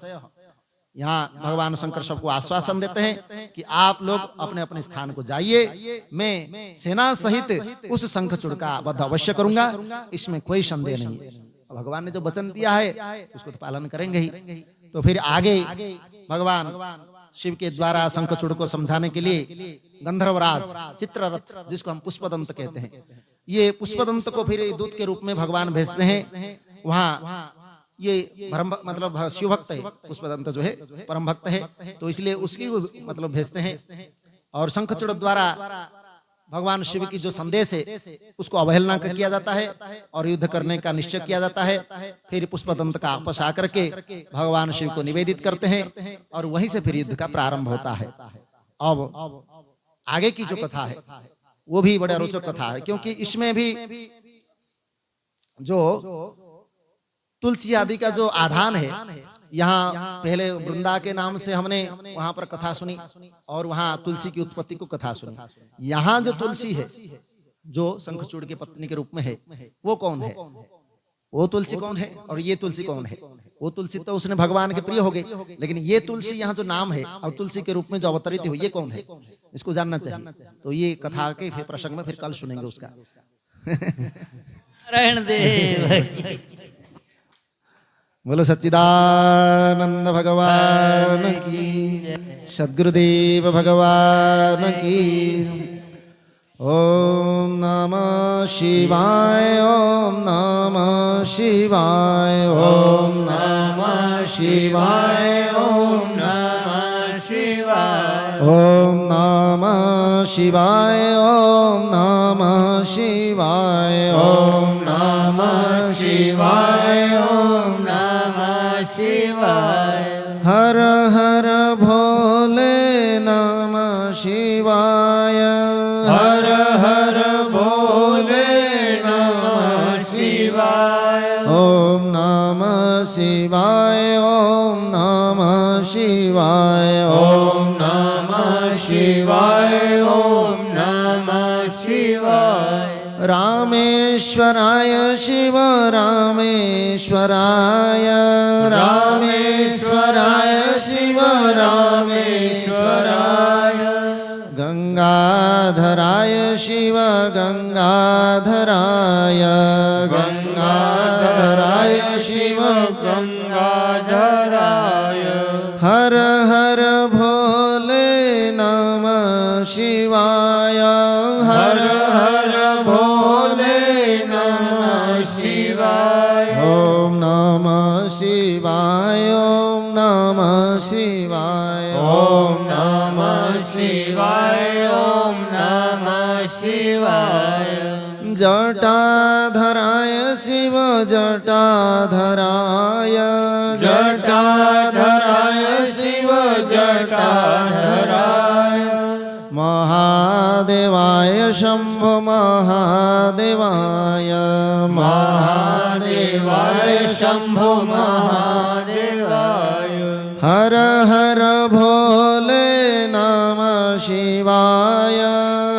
यहाँ भगवान शंकर सबको आश्वासन देते हैं कि आप लोग अपने अपने स्थान को जाइए, मैं सेना सहित उस शंखचूड़ का वध अवश्य करूंगा, इसमें कोई संदेह नहीं है। भगवान ने जो वचन दिया है उसको तो पालन करेंगे ही। तो फिर आगे भगवान शिव के द्वारा शंखचूड़ को समझाने के लिए गंधर्वराज चित्ररथ, जिसको हम पुष्पदंत कहते हैं, ये पुष्पदंत को फिर दूत के रूप में भगवान भेजते हैं। वहां ये मतलब शिव भक्त है, पुष्पदंत जो है परम भक्त है, तो इसलिए उसकी मतलब भेजते हैं। और शंखचूड़ द्वारा भगवान शिव की जो संदेश है उसको अवहेलना किया जाता है और युद्ध करने का निश्चय किया जाता है। फिर पुष्पदंत का आपस आकर के भगवान शिव को निवेदित करते हैं और वहीं से फिर युद्ध का प्रारंभ होता है। अब आगे की जो कथा है वो भी बड़ा रोचक कथा है, क्योंकि इसमें भी जो तुलसी आदि का जो आधान है, यहाँ पहले वृंदा के नाम से हमने वहां पर कथा सुनी और वहां तुलसी की उत्पत्ति को कथा सुनी। यहाँ जो तुलसी है जो शंखचूड़ की पत्नी के रूप में है वो कौन है, वो तुलसी कौन है और ये तुलसी कौन है। वो तुलसी तो उसने भगवान के प्रिय हो गए, लेकिन ये तुलसी यहाँ जो नाम है और तुलसी के रूप में जो अवतरित हुई ये कौन है, इसको जानना चाहिए। तो ये कथा के प्रसंग में फिर कल सुनेंगे उसका। नारायण देव बोलो सच्चिदानंद भगवान की, सद्गुरुदेव भगवान की। ओम नमः शिवाय, ओम नमः शिवाय, ओम नमः शिवाय, ओम नमः शिवाय, ओम नमः शिवाय, ओम नमः शिवाय, ओम नमः शिवाय, ओम नमः शिवाय। हर हर भोले नमः शिवाय, हर हर भोले नमः शिवाय, ओम नमः शिवाय, ओम नमः शिवाय, ओम नमः शिवाय, ओम नमः शिवाय। रामेश्वराय शिव रामेश्वराय, रामेश्वराय शिव रामेश्वराय। गंगाधराय शिव गंगाधराय, गंगाधराय शिव गंगाधराय। हर हर भोले नमः शिवाय, हर हर भोले नमः शिवाय। ओम नमः शिवाय, ओम नमः शिवाय, ओम नमः शिवाय, ओम नमः शिवाय। जटाधराय शिव जटाधराय, जटाधराय शिव जटाधराय। महादेवाय शंभो महादेवाय, महादेवाय शंभो महादेवाय। हर हर भोले नमः शिवाय,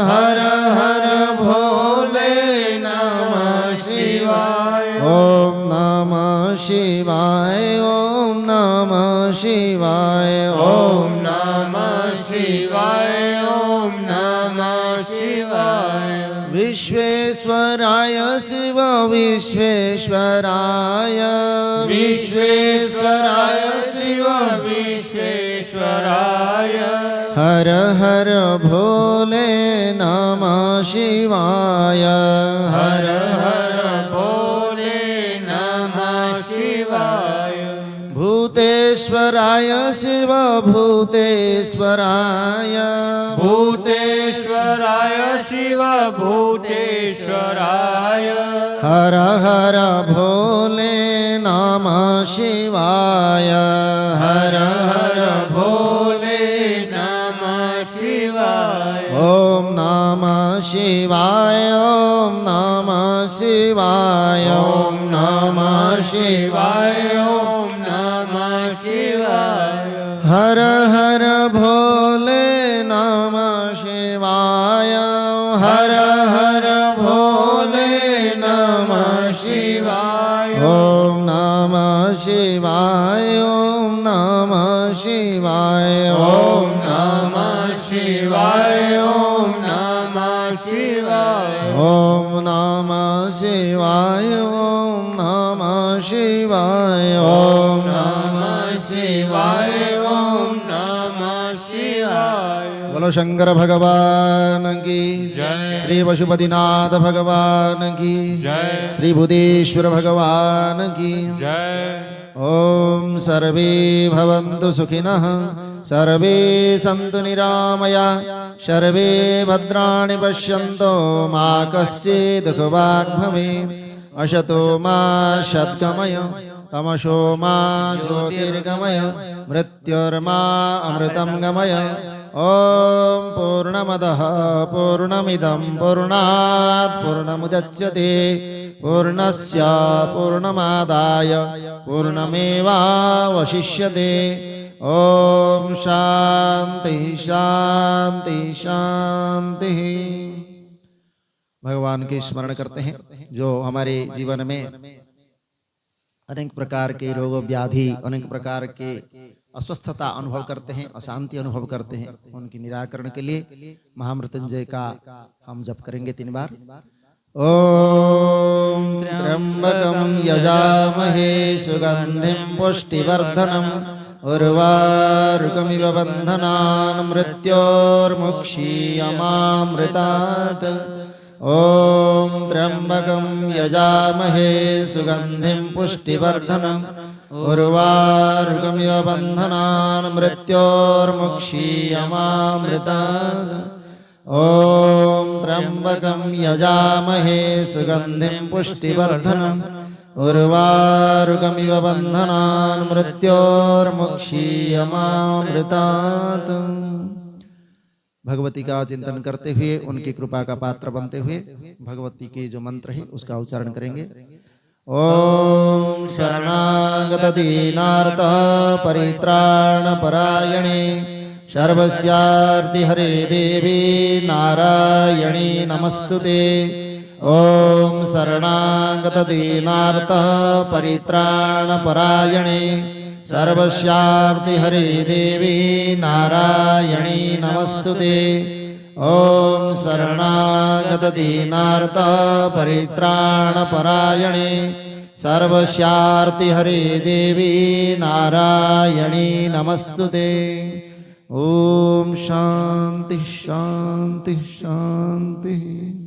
हर हर भोले नमः शिवाय। ओम नमः शिवाय, ओम नमः शिवाय, ओम नमः शिवाय, ओम नमः शिवाय। विश्वेश्वराय शिव विश्वेश्वराय, विश्वेश्वराय शिव विश्वेश्वराय। हर हर भोले नमः शिवाय, हर हर भोले नमः शिवाय। भूतेश्वराय शिव भूतेश्वराय, भूतेश्वराय शिव भूतेश्वराय। हर हर भोले नमः शिवाय, हर हर भोले नमः शिवाय। ओम नमः शिवाय, ओम नमः शिवाय, ओम नमः शिवाय, ओम नमः शिवाय। हर हर भोले नमः शिवाय, हर हर भोले नमः शिवाय। ओम नमः शिवाय, ओम नमः शिवाय, ओम नमः शिवाय, ओम नमः शिवाय। ओम नमः शिवाय, ओम नमः शिवाय, ओम नमः शिवाय, ओम नमः शिवाय। बोलो शंकर भगवान की जय। श्री पशुपतिनाथ भगवान की जय। श्री भूतेश्वर भगवान की जय। ओम सर्वे भवन्तु सुखिनः, सर्वे सन्तु निरामया, सर्वे भद्राणि पश्यन्तु मा कश्चित् दुःखभाग् भवेत्। अशतो मा सद्गमय, तमसो मा ज्योतिर्गमय, मृत्युर्मा अमृतं गमय। ओम पूर्णमदः पूर्णमिदं पूर्णात् पूर्णमुदच्यते, पूर्णस्य पूर्णमादाय पूर्णमेवावशिष्यते। ओम शांति शांति शांति। भगवान के स्मरण करते हैं जो हमारे जीवन में अनेक प्रकार के रोग व्याधि, अनेक प्रकार के अस्वस्थता अनुभव करते हैं, अशांति अनुभव करते हैं। उनकी निराकरण के लिए महामृत्युंजय का हम जप करेंगे 3 बार। ओम त्र्यंबकं यजामहे सुगंधिं पुष्टिवर्धनम्, उर्वारुकमिव बन्धनान् मृत्योर्मुक्षीयमामृतात्। ओम त्र्यंबकं यजामहे सुगंधिं पुष्टिवर्धनम्, उर्वारुकमिव बन्धनान् मृत्योर्मुक्षीयमामृतात्। ओम त्र्यंबकं यजामहे सुगंधिं पुष्टिवर्धनम्, उर्वारुकमिव बन्धनान् मृत्योर्मुक्षीयमामृतात्। भगवती का चिंतन करते हुए, उनकी कृपा का पात्र बनते हुए भगवती के जो मंत्र है उसका उच्चारण करेंगे। ओम शरणागत दीनार्त परित्राण परायणे, सर्वस्यार्ति हरे देवी नारायणी नमस्तुते। ओम शरणागत दीनार्त परित्राण परायणे, सर्वस्यार्ति हरे देवी नारायणी नमस्तुते। ओम शरणागत दीनार्त परित्राण परायणे, सर्वस्यार्ति हरे देवी नारायणी नमस्तुते। ओम शांति शांति शांति।